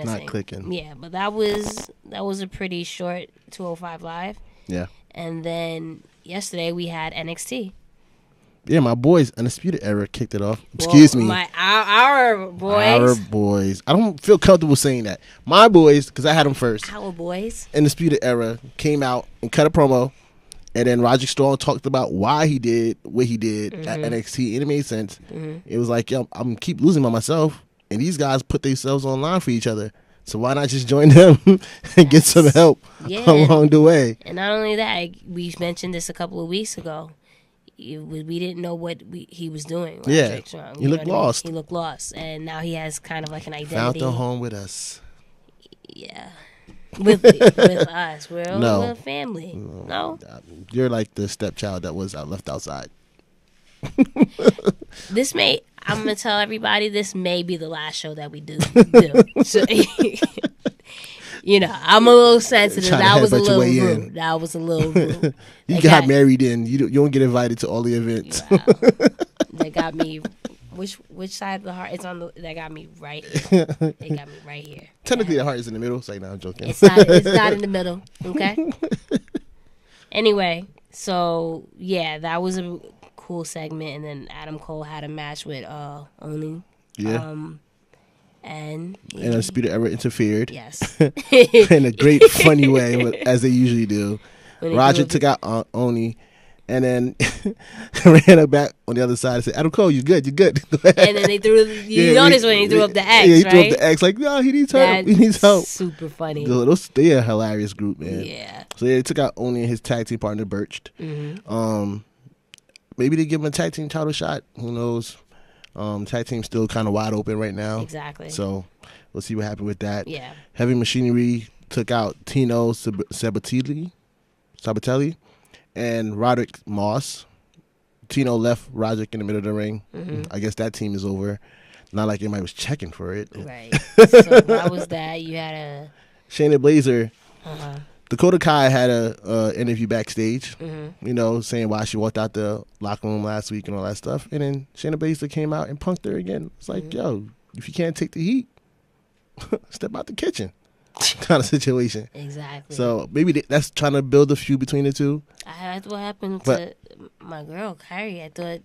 Not clicking. Yeah, but that was a pretty short 205 Live. Yeah. And then yesterday we had NXT. Yeah, my boys, Undisputed Era, kicked it off. Excuse me. Our boys. Our boys. I don't feel comfortable saying that. My boys, because I had them first. Our boys. Undisputed Era came out and cut a promo. And then Roger Strong talked about why he did what he did at NXT. And it made sense. It was like, yo, I'm keep losing by myself. And these guys put themselves online for each other. So why not just join them and get some help along the way? And not only that, we mentioned this a couple of weeks ago. We didn't know what he was doing. Yeah, Strong, he looked lost. He looked lost, and now he has kind of like an identity. Found a home with us. Yeah, with us, we're a family. No, you're like the stepchild that was left outside. I'm gonna tell everybody this may be the last show that we do. So, I'm a little sensitive. That was a little rude. You got married in. You don't get invited to all the events. Wow. They got me which side of the heart? It's on the. That got me right. It got me right here. Technically, the heart is in the middle. It's like, no, I'm joking. It's not in the middle. Okay. Anyway, so yeah, that was a cool segment, and then Adam Cole had a match with Oni. Yeah. And Undisputed Era interfered. Yes. In a great, funny way, as they usually do. Roger took out Oni, and then ran it back on the other side and said, "Adam Cole, you good? You good?" And then they threw. You noticed when he threw up the X, yeah, he right? threw up the X. Like, no, he needs help. He needs help. Super funny. They a hilarious group, man. Yeah. So they took out Oni and his tag team partner Birched. Mm-hmm. Maybe they give him a tag team title shot. Who knows? Tag team's still kind of wide open right now. Exactly. So we'll see what happened with that. Yeah. Heavy Machinery took out Tino Sabatelli, and Roderick Moss. Tino left Roderick in the middle of the ring. Mm-hmm. I guess that team is over. Not like anybody was checking for it. Right. So that was that. You had a Shayna Blazer. Uh-huh. Dakota Kai had a interview backstage, Mm-hmm. saying why she walked out the locker room last week and all that stuff. And then Shayna Baszler came out and punked her again. It's like, yo, if you can't take the heat, step out the kitchen kind of situation. Exactly. So maybe that's trying to build a feud between the two. That's what happened to my girl, Kyrie. I thought,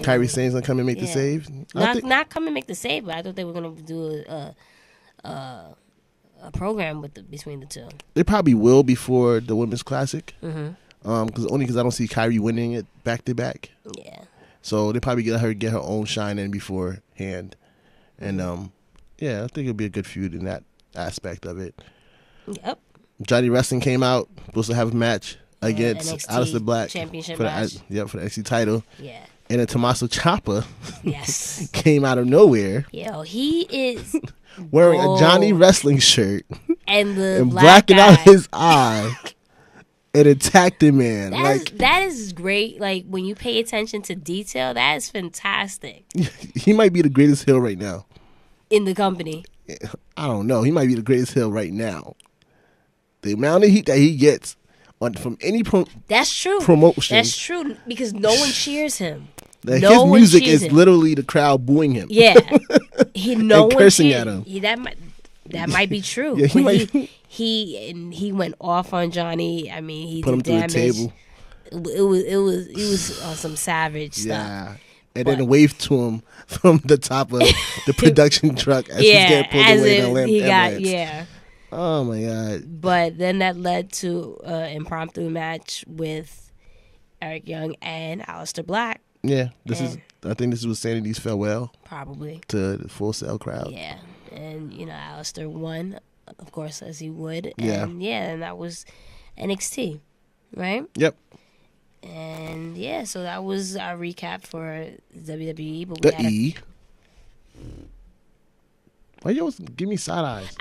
Kyrie Sane's going to come and make the save. Not come and make the save, but I thought they were going to do a program between the two. They probably will before the Women's Classic. Mm-hmm. Because I don't see Kyrie winning it back to back. Yeah. So they probably get her own shine in beforehand. And I think it'll be a good feud in that aspect of it. Yep. Johnny Wrestling came out, supposed to have a match against NXT Aleister Black championship for match. for the NXT title. Yeah. And then Tommaso Ciampa Yes. came out of nowhere Yo, he is wearing a Johnny Wrestling shirt and the and black blacking guy. out his eye and attacked the man. That is great. Like, when you pay attention to detail, that is fantastic. He might be the greatest heel right now. In the company. I don't know. He might be the greatest heel right now. The amount of heat that he gets from any That's true. promotion. That's true, because no one cheers him. His No one music cheers is him. literally the crowd booing him. Yeah. No And one cursing cheers. at him. That might be true. Yeah, he went off on Johnny. I mean, he Put him did through damage. the table. It was on some savage stuff. Yeah. And then waved to him from the top of the production truck as he's getting pulled away in the ambulance. Oh my God. But then that led to an impromptu match with Eric Young and Aleister Black. Yeah. I think this was Sanity's farewell Probably. to the Full Sail crowd. Yeah. And, Aleister won, of course, as he would. Yeah. And that was NXT, right? Yep. And, so that was our recap for WWE. But The E. Why you always give me side eyes?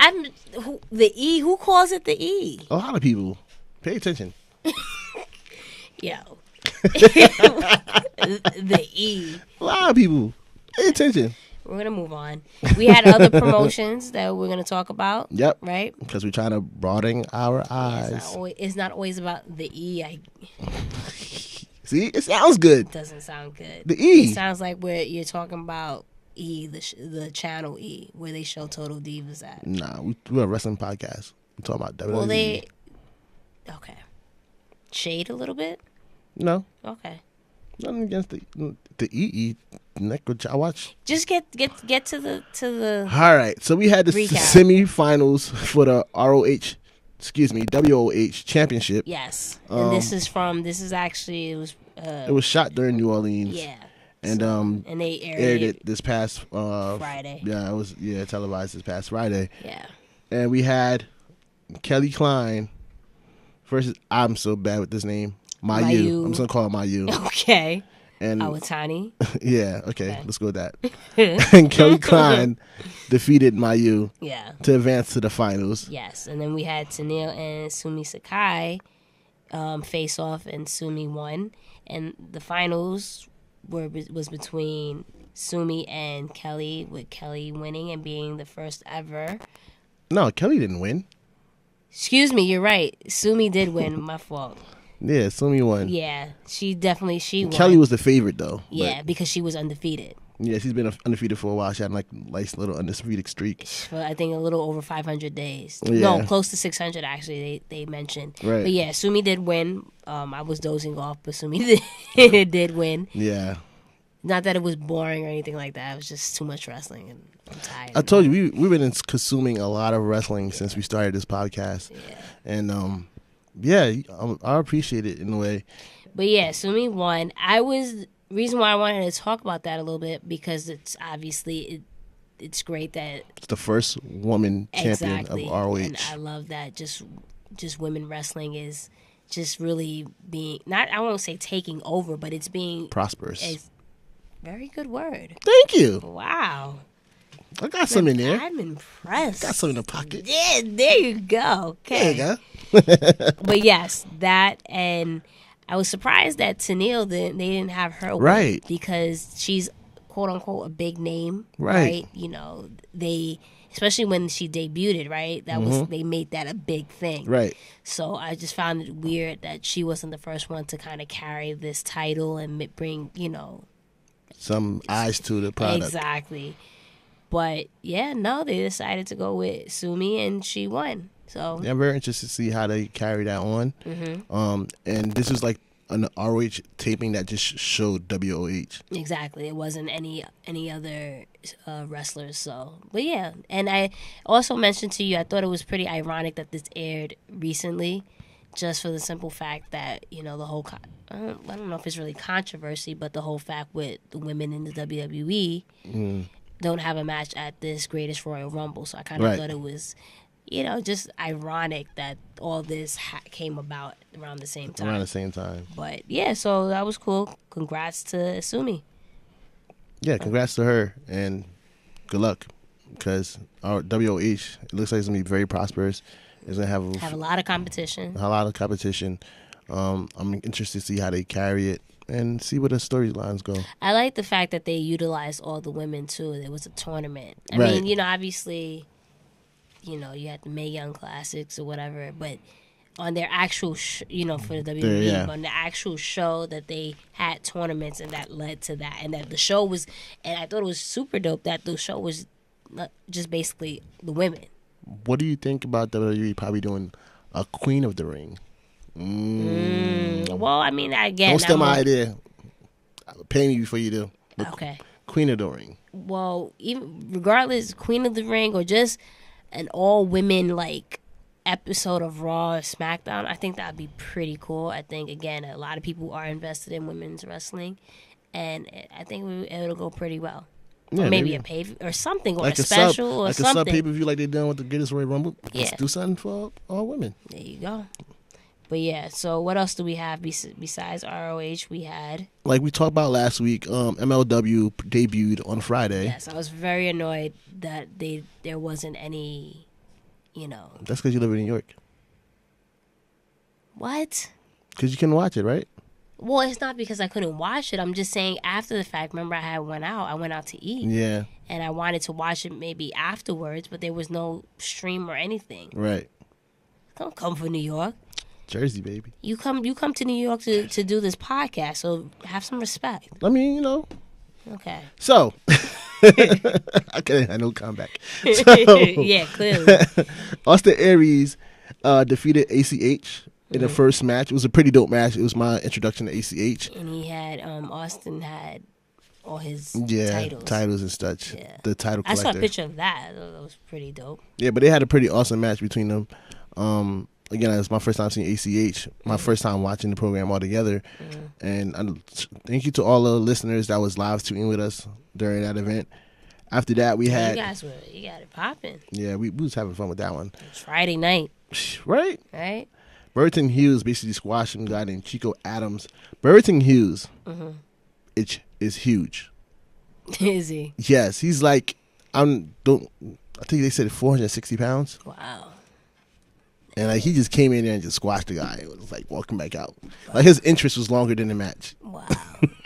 The E? Who calls it the E? A lot of people. Pay attention. Yo. The E. A lot of people. Pay attention. We're going to move on. We had other promotions that we're going to talk about. Yep. Right? Because we're trying to broaden our eyes. It's not always about the E. See? It sounds good. It doesn't sound good. The E. It sounds like where you're talking about E, the channel E, where they show Total Divas at. Nah, we're a wrestling podcast. We're talking about WWE. Well, okay. Shade a little bit? No. Okay. Nothing against the EE. I watch. Just get to the. All right. So we had the semifinals for the WOH championship. Yes. And this is actually, it was shot during New Orleans. Yeah. And and they aired it this past Friday. Yeah, it was televised this past Friday. Yeah. And we had Kelly Klein versus, I'm so bad with this name, Mayu. I'm just gonna call her Mayu. Okay. And Awatani. Yeah, okay, let's go with that. And Kelly Klein defeated Mayu to advance to the finals. Yes, and then we had Tenille and Sumi Sakai face off, and Sumi won. And the finals was between Sumi and Kelly, with Kelly winning and being the first ever. No, Kelly didn't win. Excuse me, you're right. Sumi did win. My fault. Yeah, Sumi won. Yeah, she won. Kelly was the favorite though. Yeah, because she was undefeated. Yeah, she's been undefeated for a while. She had like a nice little undefeated streak. For, I think, a little over 500 days. Yeah. No, close to 600 actually. They mentioned. Right. But yeah, Sumi did win. I was dozing off, but Sumi did win. Yeah. Not that it was boring or anything like that. It was just too much wrestling, and I'm tired. I told you we've been consuming a lot of wrestling since we started this podcast, and I appreciate it in a way. But yeah, Sumi won. Reason why I wanted to talk about that a little bit, because it's obviously it's great that It's the first woman champion of ROH. And I love that just women wrestling is just really being, not, I won't say taking over, but it's being prosperous. A very good word. Thank you. Wow. I got some in there. I'm impressed. Got some in the pocket. Yeah, there you go. Okay. There you go. But yes, that, and I was surprised that Tenille they didn't have her win, Right. because she's quote unquote a big name, Right. You know, especially when she debuted, right? That was, they made that a big thing, Right. So I just found it weird that she wasn't the first one to kind of carry this title and bring, Some eyes to the product. exactly. But yeah, no, they decided to go with Sumi, and she won. So Yeah, I'm very interested to see how they carry that on. And this is like an ROH taping that just showed WOH. exactly, it wasn't any other wrestlers. So, but yeah, and I also mentioned to you, I thought it was pretty ironic that this aired recently, just for the simple fact that the whole I don't know if it's really controversy, but the whole fact with the women in the WWE don't have a match at this Greatest Royal Rumble. So I kind of thought it was, just ironic that all this came about around the same time. But yeah, so that was cool. Congrats to Sumi. Yeah, congrats to her, and good luck, because our WOH, it looks like it's going to be very prosperous. It's going to have a lot of competition. I'm interested to see how they carry it and see where the storylines go. I like the fact that they utilized all the women too. There was a tournament. I Right. mean, obviously, you had the Mae Young Classics or whatever, but on their actual, for the WWE, on the actual show, that they had tournaments, and that led to that, and that the show was, and I thought it was super dope that the show was not just basically the women. What do you think about WWE probably doing a Queen of the Ring? Well, I mean, again, Don't steal my idea. Pay me before you do. But okay. Queen of the Ring. Well, even regardless, Queen of the Ring or just an all women episode of Raw or SmackDown, I think that'd be pretty cool. I think, again, a lot of people are invested in women's wrestling, and I think it'll go pretty well. Yeah, or maybe a pay or something, or like a special or like something. Like a sub pay-per-view like they done with the Greatest Royal Rumble. Yeah. Let's do something for all women. There you go. But yeah, so what else do we have besides ROH? We had, like we talked about last week, MLW debuted on Friday. Yes, I was very annoyed that there wasn't any, That's because you live in New York. What? Because you can watch it, right? Well, it's not because I couldn't watch it. I'm just saying after the fact. Remember, I went out to eat. Yeah. And I wanted to watch it maybe afterwards, but there was no stream or anything. Right. Don't come for New York. Jersey, baby. You come to New York to do this podcast, so have some respect. I mean, Okay. So, I couldn't have no comeback. So, yeah, clearly. Austin Aries defeated ACH in the first match. It was a pretty dope match. It was my introduction to ACH. And he had, Austin had all his titles and such. Yeah. The title collector. I saw a picture of that. That was pretty dope. Yeah, but they had a pretty awesome match between them. Again, it's my first time seeing ACH, my first time watching the program altogether. And thank you to all the listeners that was live tweeting with us during that event. After that, we had... You got it popping. Yeah, we was having fun with that one. It's Friday night. Right? Right? Burton Hughes basically squashed some guy named Chico Adams. Burton Hughes is huge. Is he? Yes, he's like, I think they said 460 pounds. Wow. And he just came in there and just squashed the guy. It was like walking back out. Like his interest was longer than the match. Wow.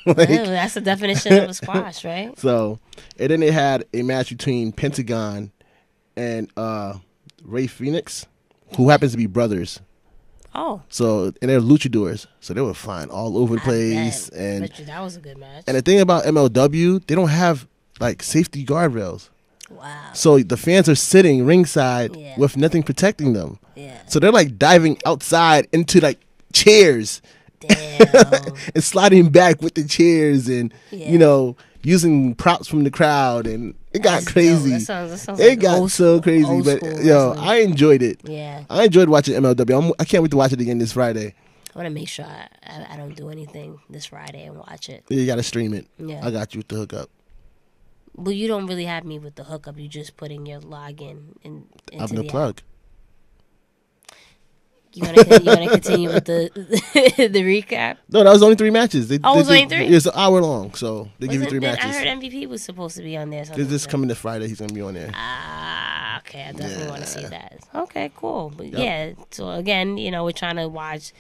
That's the definition of a squash, right? So, and then they had a match between Pentagon and Ray Phoenix, who happens to be brothers. Oh. So, and they're luchadors, so they were flying all over the place. And that was a good match. And the thing about MLW, they don't have like safety guardrails. Wow. So the fans are sitting ringside Yeah. with nothing protecting them. Yeah. So they're like diving outside into like chairs. Damn. And sliding back with the chairs and Yeah. you know, using props from the crowd, and it got That's crazy. dope. That sounds It like got old so school- crazy, old but school yo, wrestling. I enjoyed it. Yeah. I enjoyed watching MLW. I can't wait to watch it again this Friday. I want to make sure I don't do anything this Friday and watch it. You gotta stream it. Yeah. I got you with the hookup. Well, you don't really have me with the hookup. You just putting your login in. Into I'm the app. plug. You want to continue with the the recap? No, that was only 3 matches. Oh, it was only 3? It's an hour long, so they give you 3 I matches. heard MVP was supposed to be on there. This is coming this Friday. He's gonna be on there. Ah, okay. I definitely want to see that. Okay, cool. But Yep. yeah, so again, we're trying to watch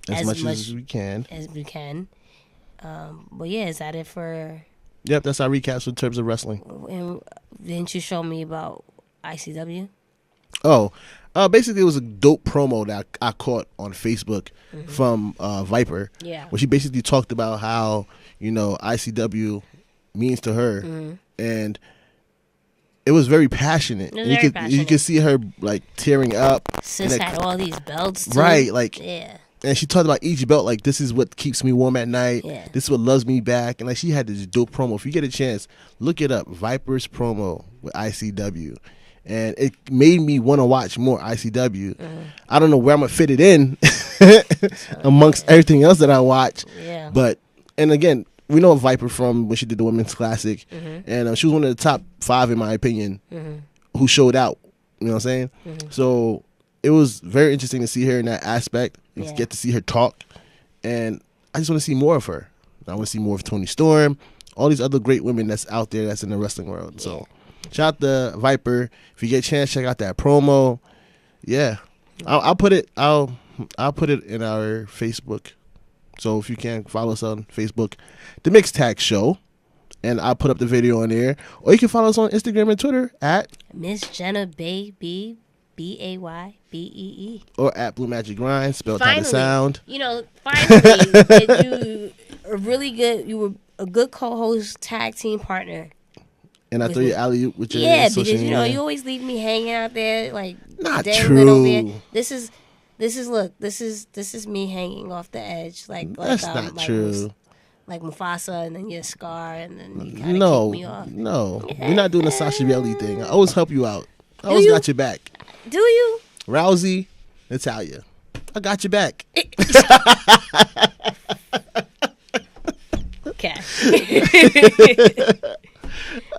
As much as we can. as we can. But yeah, is that it for? Yep, that's our recaps in terms of wrestling. And didn't you show me about ICW? Oh, basically it was a dope promo that I caught on Facebook from Viper. Yeah. Where she basically talked about how, ICW means to her. And it was very passionate. It was And you very could passionate. see her like tearing up. Sis And had all these belts too. Right, like Yeah. and she talked about each belt, like this is what keeps me warm at night. Yeah. This is what loves me back. And like she had this dope promo. If you get a chance, look it up. Viper's promo with ICW. And it made me want to watch more ICW. I don't know where I'm gonna fit it in amongst everything else that I watch. Yeah. But and again, we know Viper from when she did the Women's Classic, and she was one of the top 5 in my opinion who showed out. You know what I'm saying? So it was very interesting to see her in that aspect. Yeah. Get to see her talk, and I just want to see more of her. I want to see more of Toni Storm, all these other great women that's out there that's in the wrestling world. So shout out to Viper. If you get a chance, check out that promo. Yeah, I'll put it. I'll put it in our Facebook. So if you can follow us on Facebook, the Mix Tag Show, and I'll put up the video on there. Or you can follow us on Instagram and Twitter at Miss Jenna Baby, BAYBEE. or at Blue Magic Grind, spelled how to Finally, sound. finally, you were a good co-host, tag team partner. And I throw you alley with your Yeah, social because media. you always leave me hanging out there like Not dangling over there. true. This is me hanging off the edge like That's not true. Like Mufasa, and then your Scar, and then you kind of No, kick me off. no, we're not doing the Sasha Bailey thing. I always help you out. I Do always you? got your back. Do you? Rousey, Natalia, I got your back. Okay.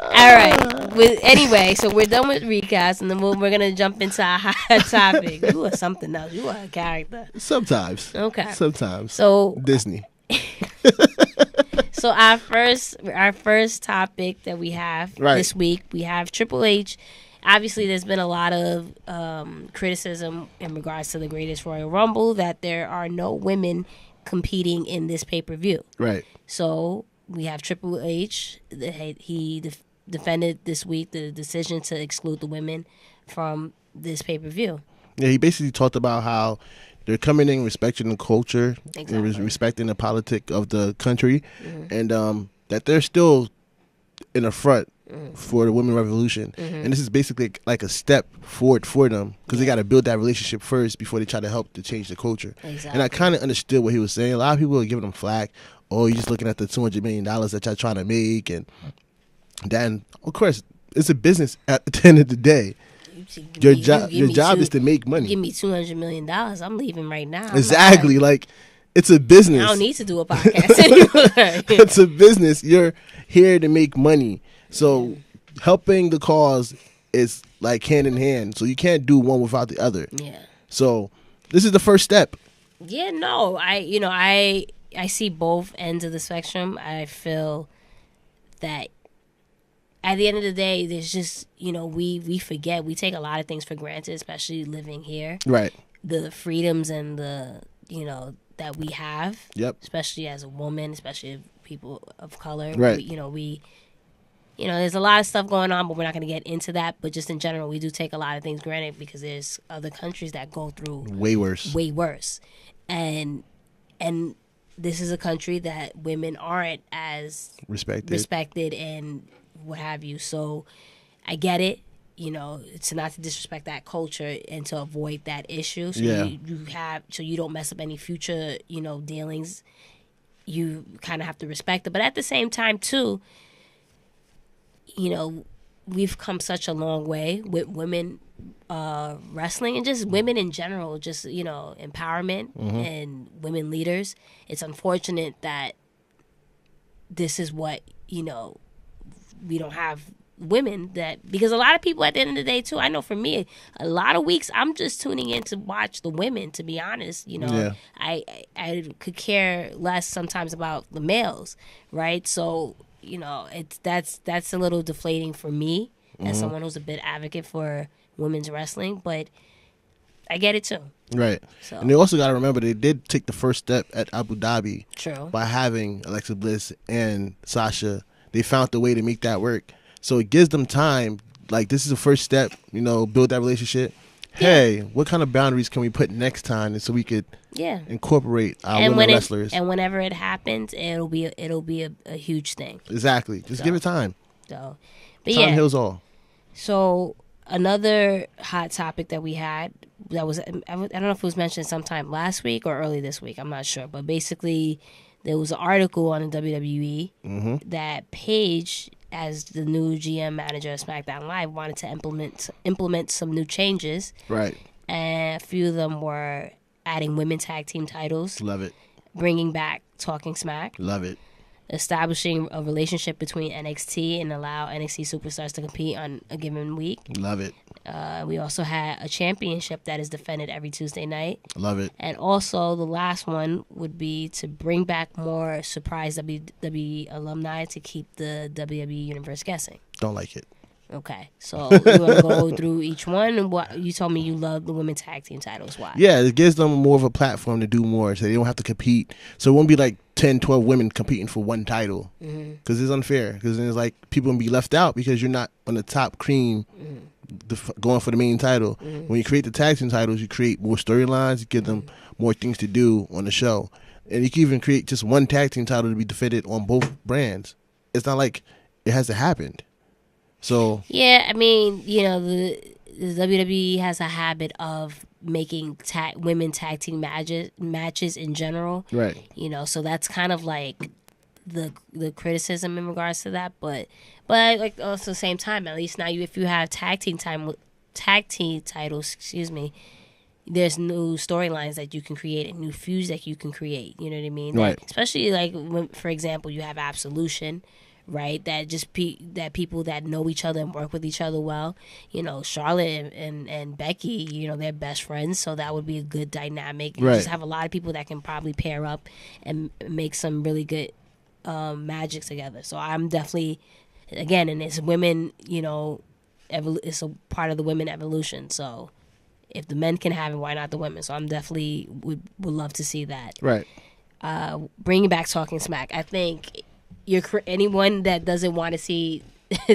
All right. Anyway, so we're done with recaps, and then we're gonna jump into our hot topic. You are something else. You are a character. Sometimes. Okay. Sometimes. So Disney. So our first topic that we have Right. this week, we have Triple H. Obviously, there's been a lot of criticism in regards to the Greatest Royal Rumble that there are no women competing in this pay-per-view. Right. So we have Triple H. He defended this week the decision to exclude the women from this pay-per-view. Yeah, he basically talked about how they're coming in respecting the culture, Exactly. and respecting the politic of the country, and that they're still in the front for the women revolution. And this is basically like a step forward for them because they got to build that relationship first before they try to help to change the culture. Exactly. And I kind of understood what he was saying. A lot of people are giving him flack. Oh, you're just looking at the $200 million that y'all trying to make. And then, of course, it's a business at the end of the day. Your job is to make money. Give me $200 million. I'm leaving right now. Exactly. Like, it's a business. I don't need to do a podcast anymore. It's a business. You're here to make money. So helping the cause is like hand in hand. So you can't do one without the other. Yeah. So this is the first step. Yeah, no. I see both ends of the spectrum. I feel that at the end of the day, there's just, we forget. We take a lot of things for granted, especially living here. Right. The freedoms and the, that we have. Yep. Especially as a woman, especially people of color. Right. you know, there's a lot of stuff going on, but we're not going to get into that. But just in general, we do take a lot of things granted because there's other countries that go through way worse. And this is a country that women aren't as respected and what have you. So I get it. You know, it's not to disrespect that culture and to avoid that issue. So you don't mess up any future, you know, dealings. You kind of have to respect it. But at the same time, too, you know, we've come such a long way with women wrestling and just women in general, just, you know, empowerment and women leaders. It's unfortunate that this is what, you know, we don't have women that, because a lot of people at the end of the day too, I know for me, a lot of weeks I'm just tuning in to watch the women, to be honest. You know, I could care less sometimes about the males, right? So, you know, that's a little deflating for me as someone who's a big advocate for women's wrestling, but I get it too. Right. So. And they also got to remember they did take the first step at Abu Dhabi. True. By having Alexa Bliss and Sasha. They found the way to make that work. So it gives them time. Like, this is the first step, you know, build that relationship. Hey, what kind of boundaries can we put next time, and so we could incorporate our women wrestlers? And whenever it happens, it'll be a huge thing. Exactly. Just give it time. So, but time heals all. So another hot topic that we had that was, I don't know if it was mentioned sometime last week or early this week. I'm not sure, but basically there was an article on the WWE that Paige, as the new GM manager of SmackDown Live, wanted to implement some new changes. Right. And a few of them were adding women tag team titles. Love it. Bringing back Talking Smack. Love it. Establishing a relationship between NXT and allow NXT superstars to compete on a given week. Love it. We also had a championship that is defended every Tuesday night. Love it. And also the last one would be to bring back more surprise WWE alumni to keep the WWE universe guessing. Don't like it. Okay, so we're going to go through each one. What you told me you love the women's tag team titles. Why? Yeah, it gives them more of a platform to do more, so they don't have to compete. So it won't be like 10, 12 women competing for one title, because it's unfair. Because then it's like people will be left out because you're not on the top cream going for the main title. When you create the tag team titles, you create more storylines, you give them more things to do on the show. And you can even create just one tag team title to be defended on both brands. It's not like it hasn't happened. So yeah, I mean, you know, the WWE has a habit of making women tag team matches in general, right? You know, so that's kind of like the criticism in regards to that. But like also at the same time, at least now if you have tag team titles, there's new storylines that you can create and new feuds that you can create. You know what I mean? Right. Especially like when, for example, you have Absolution. Right, that just that people that know each other and work with each other well. You know, Charlotte and Becky, you know, they're best friends, so that would be a good dynamic. You just have a lot of people that can probably pair up and make some really good magic together. So I'm definitely, again, and it's women, you know, it's a part of the women evolution. So if the men can have it, why not the women? So I'm definitely would love to see that. Right. Bringing back Talking Smack, I think. Anyone that doesn't want to see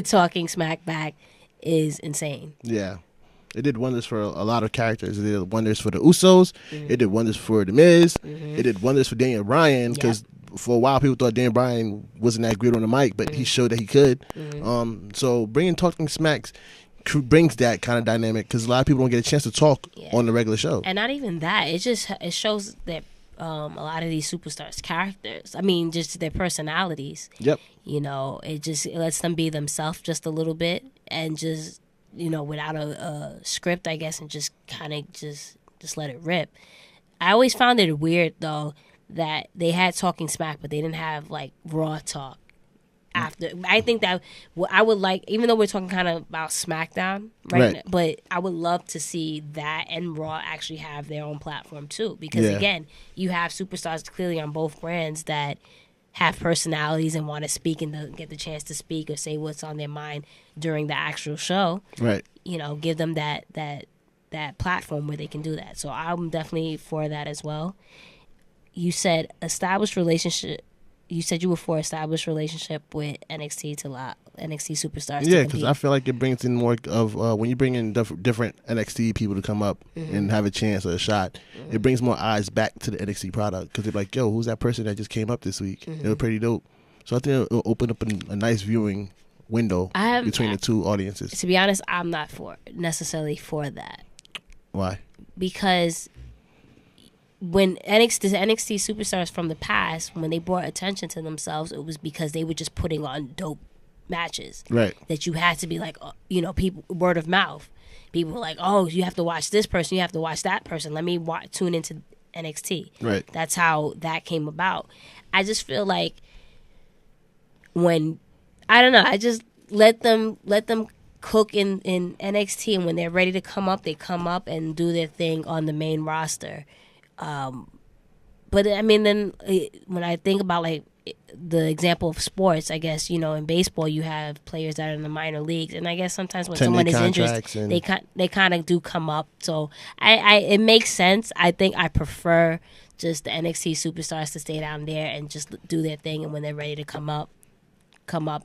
Talking Smack back is insane. Yeah. It did wonders for a lot of characters. It did wonders for the Usos. It did wonders for The Miz. It did wonders for Daniel Bryan, because for a while people thought Daniel Bryan wasn't that great on the mic, but he showed that he could. So bringing Talking Smacks brings that kind of dynamic, because a lot of people don't get a chance to talk on the regular show. And not even that. It shows that a lot of these superstars' characters, I mean, just their personalities. Yep. You know, it lets them be themselves just a little bit, and just, you know, without a script, I guess, and just kind of just let it rip. I always found it weird, though, that they had Talking Smack, but they didn't have, like, Raw talk. After, I think that I would like, even though we're talking kind of about SmackDown, right? But I would love to see that and Raw actually have their own platform too, because again, you have superstars clearly on both brands that have personalities and want to speak and get the chance to speak or say what's on their mind during the actual show. Right. You know, give them that platform where they can do that. So I'm definitely for that as well. You said establish relationship you said you were for established relationship with NXT to allow NXT superstars. Yeah, to because compete. I feel like it brings in more of when you bring in different NXT people to come up and have a chance or a shot. It brings more eyes back to the NXT product because they're like, "Yo, who's that person that just came up this week?" It was pretty dope. So I think it'll open up a nice viewing window between the two audiences. To be honest, I'm not necessarily for that. Why? Because when the NXT superstars from the past, when they brought attention to themselves, it was because they were just putting on dope matches. Right. That you had to be like, people, word of mouth. People were like, oh, you have to watch this person, you have to watch that person. Let me tune into NXT. Right. That's how that came about. I just feel like I just let them cook in NXT, and when they're ready to come up, they come up and do their thing on the main roster. But I mean, then when I think about like the example of sports, I guess in baseball you have players that are in the minor leagues, and I guess sometimes when someone is injured, they kind of do come up. So it makes sense. I think I prefer just the NXT superstars to stay down there and just do their thing, and when they're ready to come up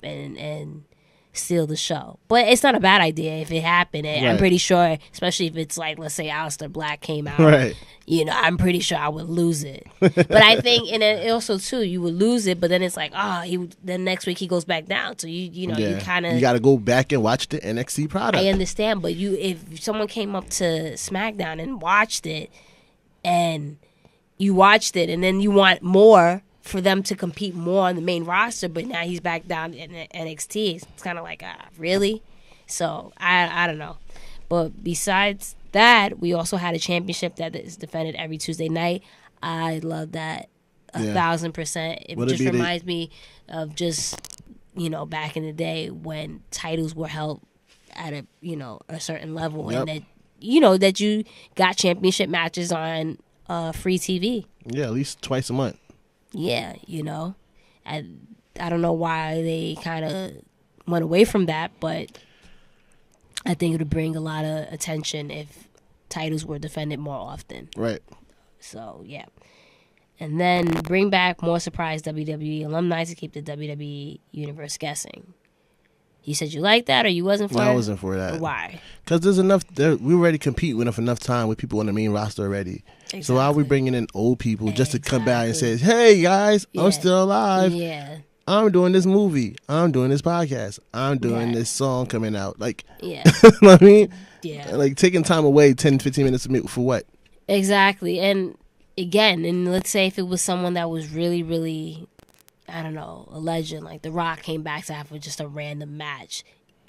and steal the show. But it's not a bad idea if it happened. Right. I'm pretty sure, especially if it's like, let's say Aleister Black came out, right. I'm pretty sure I would lose it. But I think, and it also too, you would lose it, but then it's like, then next week he goes back down. So you kind of, you got to go back and watch the NXT product. I understand, but if someone came up to SmackDown and watched it, and then you want more for them to compete more on the main roster, but now he's back down in NXT. It's kind of like, really? So, I don't know. But besides that, we also had a championship that is defended every Tuesday night. I love that 1,000%. It just reminds me of just, back in the day when titles were held at a certain level, and that, that you got championship matches on free TV. Yeah, at least twice a month. Yeah, I don't know why they kind of went away from that, but I think it would bring a lot of attention if titles were defended more often. Right. So, yeah. And then bring back more surprise WWE alumni to keep the WWE universe guessing. You said you liked that, or you wasn't for it? No, I wasn't for that. Why? Because there's enough. We already compete with enough time with people on the main roster already. Exactly. So why are we bringing in old people just to come back and say, "Hey guys, I'm still alive. Yeah, I'm doing this movie. I'm doing this podcast. I'm doing this song coming out." Like, yeah, you know what I mean? Yeah, like taking time away, 10, 15 minutes for what? Exactly. And again, let's say if it was someone that was really, really, I don't know, a legend, like The Rock came back to have just a random match.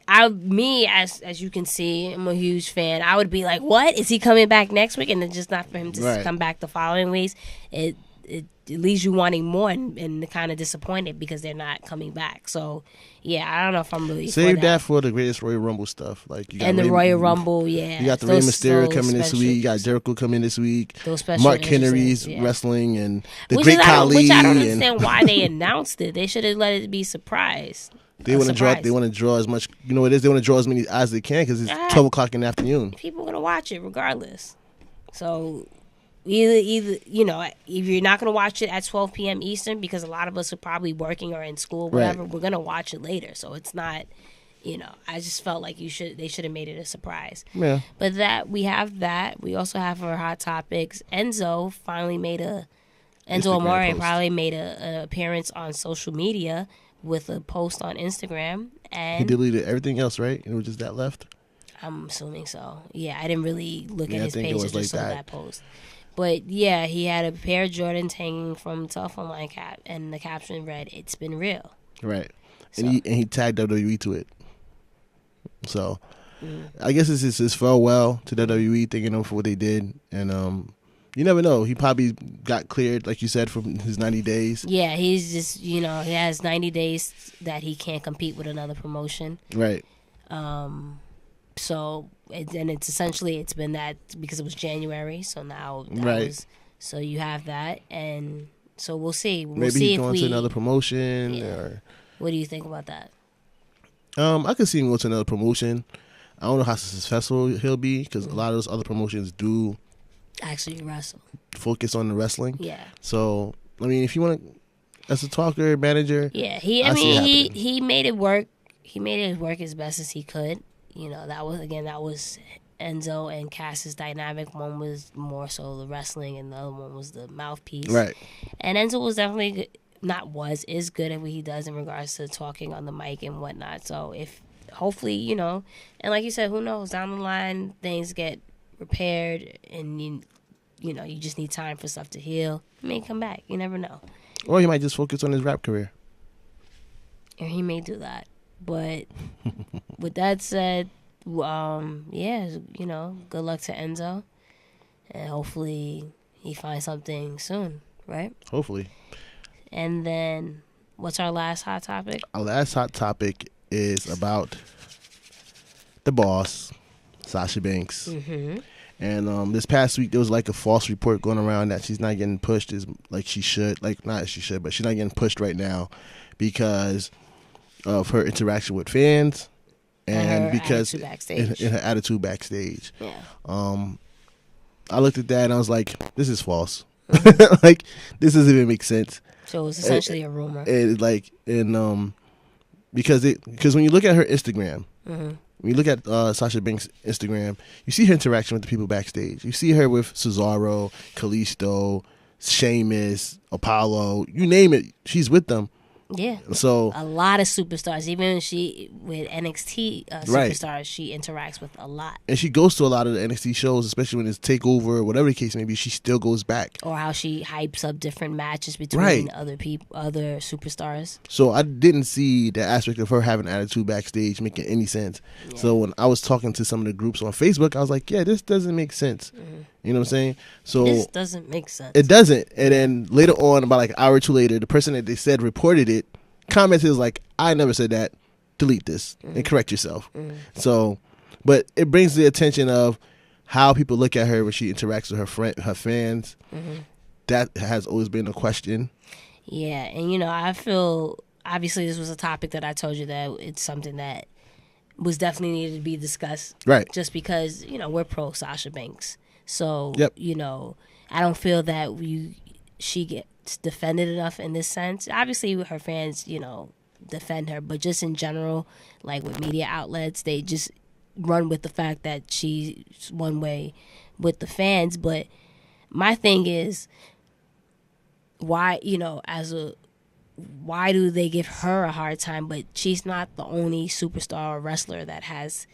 As you can see, I'm a huge fan. I would be like, what? Is he coming back next week? And then just not for him to come back the following weeks. It leaves you wanting more and kind of disappointed because they're not coming back. So, yeah, I don't know if I'm really save that for the greatest Royal Rumble stuff. Like you got the Royal Rumble, yeah. You got the Rey Mysterio coming this week. You got Jericho coming this week. Mark Henry's wrestling and the Great Khali. Which I don't understand why they announced it. They should have let it be surprise. They want to draw. They want to draw as much. You know what it is? They want to draw as many eyes as they can because it's 12 o'clock in the afternoon. People are gonna watch it regardless. So either if you're not gonna watch it at 12 p.m. Eastern, because a lot of us are probably working or in school, whatever, we're gonna watch it later. So it's not. I just felt like they should have made it a surprise. Yeah. But we have that. We also have our hot topics. Enzo Amore probably made an appearance on social media with a post on Instagram, and he deleted everything else, right? It was just that left. I'm assuming so. Yeah, I didn't really look at his page. I just like saw that post. But yeah, he had a pair of Jordans hanging from the telephone line cap, and the caption read, "It's been real." Right, so. and he tagged WWE to it. So I guess it's his farewell to WWE, thanking them for what they did, and you never know. He probably got cleared, like you said, from his 90 days. Yeah, he's just, he has 90 days that he can't compete with another promotion. Right. So, it's essentially, it's been that because it was January. So now, so you have that. And so we'll see. Maybe he's going to another promotion. Or what do you think about that? I could see him go to another promotion. I don't know how successful he'll be because a lot of those other promotions do actually wrestle, focus on the wrestling. Yeah. So I mean, if you want to, as a talker, manager. Yeah, I see it happening. he made it work. He made it work as best as he could. You know, that was Enzo and Cass's dynamic. One was more so the wrestling, and the other one was the mouthpiece. Right. And Enzo was definitely is good at what he does in regards to talking on the mic and whatnot. So if hopefully, you know, and like you said, who knows, down the line things get repaired, and you know, you just need time for stuff to heal. He may come back. You never know. Or he might just focus on his rap career. And he may do that. But with that said, yeah, you know, good luck to Enzo, and hopefully he finds something soon, right? Hopefully. And then, what's our last hot topic? Our last hot topic is about the boss, Sasha Banks. Mm-hmm. And this past week, there was like a false report going around that she's not getting pushed as like she should. Like, not as she should, but she's not getting pushed right now because of her interaction with fans and because attitude backstage. In her attitude backstage. Yeah. I looked at that and I was like, this is false. Mm-hmm. Like, this doesn't even make sense. So it was essentially a rumor. Because when you look at her Instagram, Mm-hmm. when you look at Sasha Banks' Instagram, you see her interaction with the people backstage. You see her with Cesaro, Kalisto, Sheamus, Apollo, you name it, she's with them. Yeah. So a lot of superstars. Even she with NXT superstars, she interacts with a lot. And she goes to a lot of the NXT shows, especially when it's TakeOver or whatever the case may be. She still goes back. Or how she hypes up different matches between other superstars. So I didn't see the aspect of her having attitude backstage making any sense. Yeah. So when I was talking to some of the groups on Facebook, I was like, yeah, this doesn't make sense. Mm-hmm. You know what I'm saying? So this doesn't make sense. It doesn't. And then later on, about like an hour or two later, the person that they said reported it commented like, I never said that. Delete this and correct yourself. So, but it brings the attention of how people look at her when she interacts with her fans. That has always been a question. Yeah, and you know, I feel obviously this was a topic that I told you that it's something that was definitely needed to be discussed. Right. Just because, you know, we're pro Sasha Banks. So, you know, I don't feel that she gets defended enough in this sense. Obviously, her fans, you know, defend her, but just in general, like with media outlets, they just run with the fact that she's one way with the fans. But my thing is, why, you know, why do they give her a hard time? But she's not the only superstar or wrestler that has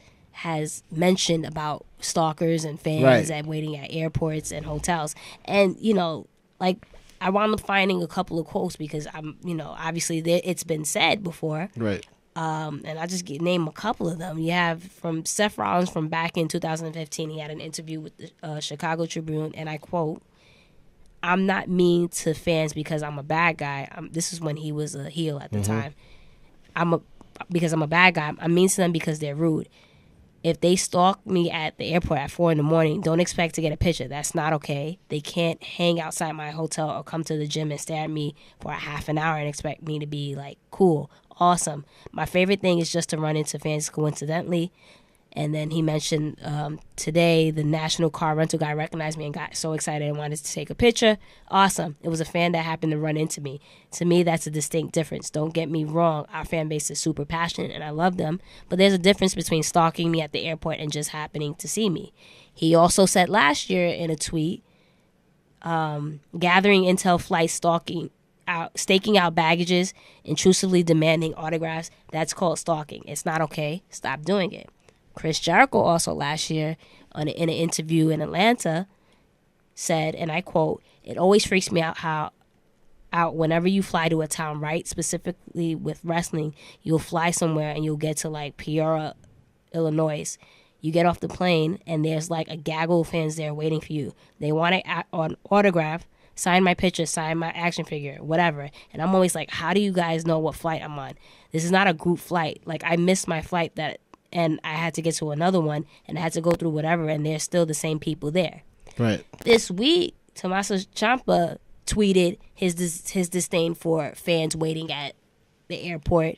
mentioned about stalkers and fans and waiting at airports and hotels. And, you know, like, I wound up finding a couple of quotes because I'm, you know, obviously it's been said before. Right. And I'll just name a couple of them. You have from Seth Rollins from back in 2015. He had an interview with the Chicago Tribune, and I quote, "I'm not mean to fans because I'm a bad guy." This is when he was a heel at the time. Because I'm a bad guy. I'm mean to them because they're rude. If they stalk me at the airport at 4 a.m, don't expect to get a picture. That's not okay. They can't hang outside my hotel or come to the gym and stare at me for a half an hour and expect me to be like, cool, awesome. My favorite thing is just to run into fans coincidentally. And then he mentioned today the national car rental guy recognized me and got so excited and wanted to take a picture. Awesome. It was a fan that happened to run into me. To me, that's a distinct difference. Don't get me wrong. Our fan base is super passionate and I love them. But there's a difference between stalking me at the airport and just happening to see me. He also said last year in a tweet, gathering intel flights, staking out baggages, intrusively demanding autographs, that's called stalking. It's not okay. Stop doing it. Chris Jericho also last year in an interview in Atlanta said, and I quote, "It always freaks me out whenever you fly to a town, right? Specifically with wrestling, you'll fly somewhere and you'll get to like Peoria, Illinois. You get off the plane and there's like a gaggle of fans there waiting for you. They want an autograph, sign my picture, sign my action figure, whatever. And I'm always like, how do you guys know what flight I'm on? This is not a group flight. Like I missed my flight and I had to get to another one, and I had to go through whatever, and there's still the same people there." Right. This week, Tommaso Ciampa tweeted his disdain for fans waiting at the airport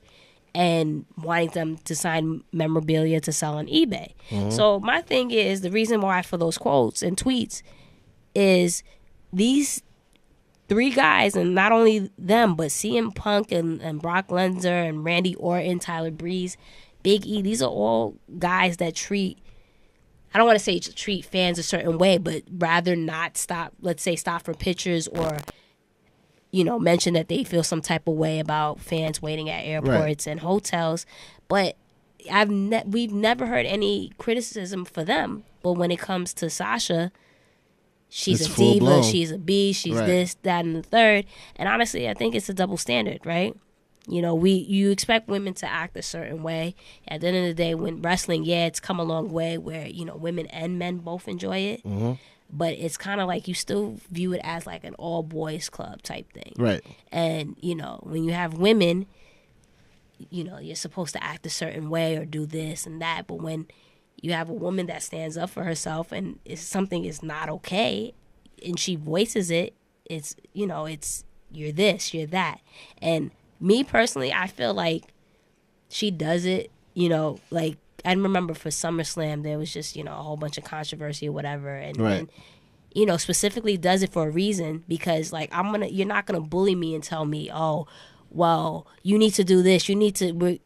and wanting them to sign memorabilia to sell on eBay. So my thing is, the reason why for those quotes and tweets is these 3 guys, and not only them, but CM Punk and Brock Lesnar and Randy Orton, Tyler Breeze, Big E. These are all guys that treat, I don't want to say treat fans a certain way, but rather not stop, let's say stop for pictures or, mention that they feel some type of way about fans waiting at airports and hotels. But we've never heard any criticism for them. But when it comes to Sasha, she's It's a full diva, blown. she's a beast, she's this, that, and the third. And honestly, I think it's a double standard, right? You expect women to act a certain way. At the end of the day, when wrestling, it's come a long way where, women and men both enjoy it. Mm-hmm. But it's kind of like you still view it as like an all boys club type thing. Right. And, when you have women, you're supposed to act a certain way or do this and that. But when you have a woman that stands up for herself and if something is not okay and she voices it, it's, it's you're this, you're that. And me personally, I feel like she does it, like I remember for SummerSlam, there was just, a whole bunch of controversy or whatever. And specifically does it for a reason because, like, you're not going to bully me and tell me, oh, well, you need to do this. You need to,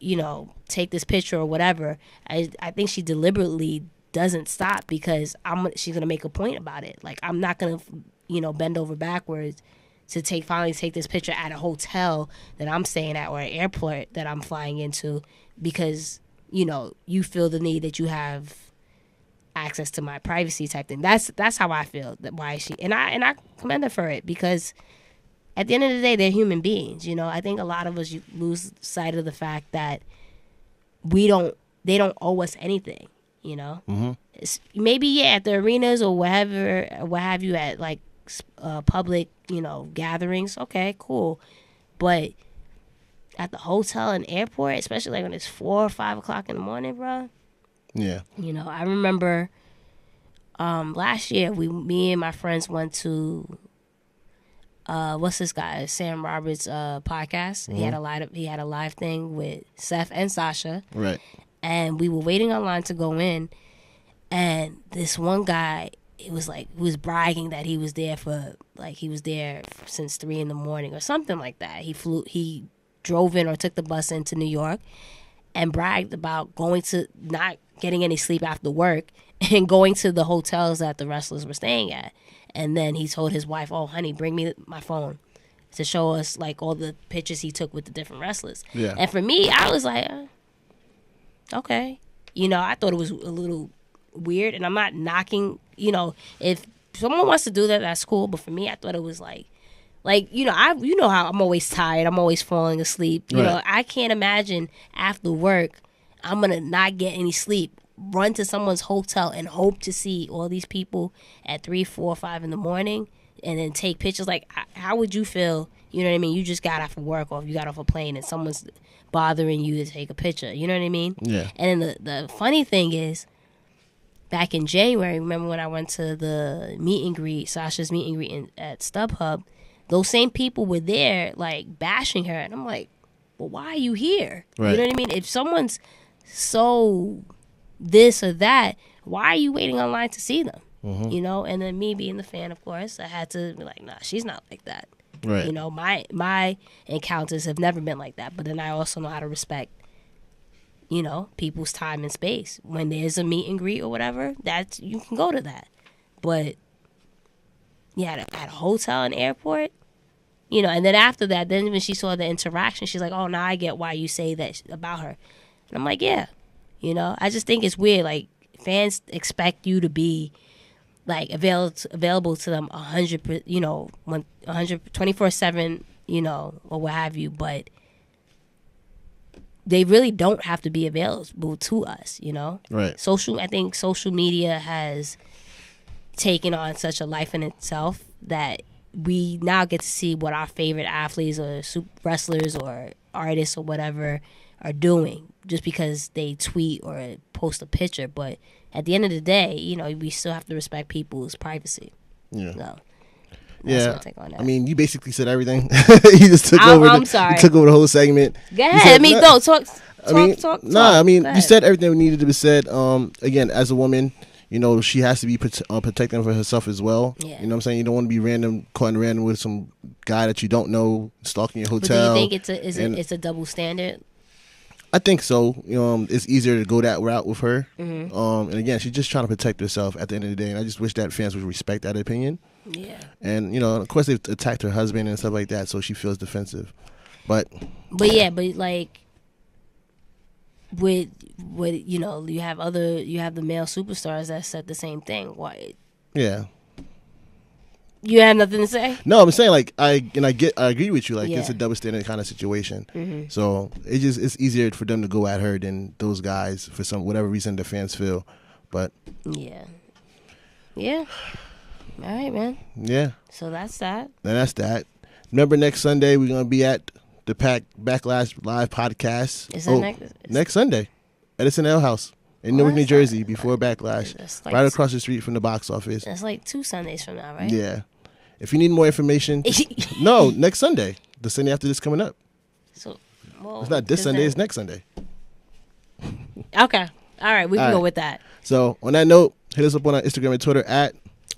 take this picture or whatever. I think she deliberately doesn't stop because she's going to make a point about it. Like, I'm not going to, bend over backwards to finally take this picture at a hotel that I'm staying at or an airport that I'm flying into because, you feel the need that you have access to my privacy type thing. That's how I feel. And I commend her for it because at the end of the day, they're human beings. I think a lot of us lose sight of the fact that they don't owe us anything. Mm-hmm. Maybe at the arenas or what have you at like public gatherings. Okay, cool, but at the hotel and airport, especially like when it's 4 or 5 o'clock in the morning, bro. Yeah. I remember last year me and my friends went to what's this guy Sam Roberts podcast. Mm-hmm. He had a live thing with Seth and Sasha. Right. And we were waiting online to go in, and this one guy, it was like he was bragging that he was there since 3 a.m. or something like that. He drove in or took the bus into New York and bragged about not getting any sleep after work and going to the hotels that the wrestlers were staying at. And then he told his wife, oh, honey, bring me my phone to show us like all the pictures he took with the different wrestlers. Yeah. And for me, I was like, okay. I thought it was a little weird, and I'm not knocking, if someone wants to do that, that's cool. But for me, I thought it was like, how I'm always tired. I'm always falling asleep. I can't imagine after work, I'm going to not get any sleep, run to someone's hotel and hope to see all these people at 3, 4, 5 in the morning and then take pictures. Like, how would you feel? You know what I mean? You just got off of work or if you got off a plane and someone's bothering you to take a picture. You know what I mean? Yeah. And then the funny thing is, back in January, remember when I went to the meet and greet, Sasha's meet and greet at StubHub, those same people were there, like, bashing her. And I'm like, well, why are you here? Right. You know what I mean? If someone's so this or that, why are you waiting online to see them? Mm-hmm. And then me being the fan, of course, I had to be like, nah, she's not like that. Right. My encounters have never been like that. But then I also know how to respect, people's time and space. When there's a meet and greet or whatever, you can go to that. But at a hotel and airport, and then after that, then when she saw the interaction, she's like, oh, now I get why you say that about her. And I'm like, yeah. I just think it's weird. Like, fans expect you to be like available to them 100, 24/7, or what have you. But they really don't have to be available to us, Right. I think social media has taken on such a life in itself that we now get to see what our favorite athletes or wrestlers or artists or whatever are doing just because they tweet or post a picture. But at the end of the day, we still have to respect people's privacy. Yeah. So that's my take on that. I mean, you basically said everything. You just took over. I'm sorry. You took over the whole segment. Go ahead. Talk. You said everything that needed to be said. Again, as a woman, she has to be protecting for herself as well. Yeah. You know what I'm saying? You don't want to be caught in random with some guy that you don't know stalking your But hotel. do you think it's a double standard? I think so. It's easier to go that route with her. And again, she's just trying to protect herself at the end of the day. And I just wish that fans would respect that opinion. Yeah. And, of course, they've attacked her husband and stuff like that, so she feels defensive. But like, with you have the male superstars that said the same thing. Why? Yeah. You have nothing to say? No, I'm saying like I agree with you. Like Yeah. it's a double standard kind of situation. So it's easier for them to go at her than those guys for whatever reason the fans feel. But yeah. All right, man. Yeah. So that's that. And that's that. Remember, next Sunday we're gonna be at the Backlash Live podcast. Is that next Sunday? Edison Ale House in Newark, New Jersey, before Backlash, like right across the street from the box office. That's like 2 Sundays from now, right? Yeah. If you need more information, no, next Sunday, the Sunday after this coming up. So, well, it's not this Sunday; it's next Sunday. Okay, all right, we can go with that. So, on that note, hit us up on our Instagram and Twitter at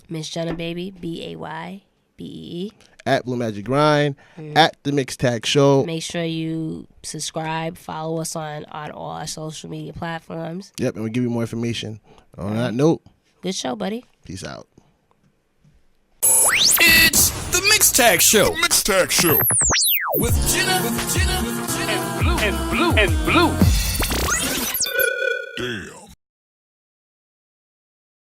Miss Jenna Baby BAYBEE. At Blue Magic Grind, at the Mix Tag Show. Make sure you subscribe, follow us on all our social media platforms. Yep, and we'll give you more information. On that note, good show, buddy. Peace out. It's the Mix Tag Show. The Mix Tag Show. With Jenna. And Blue. Damn.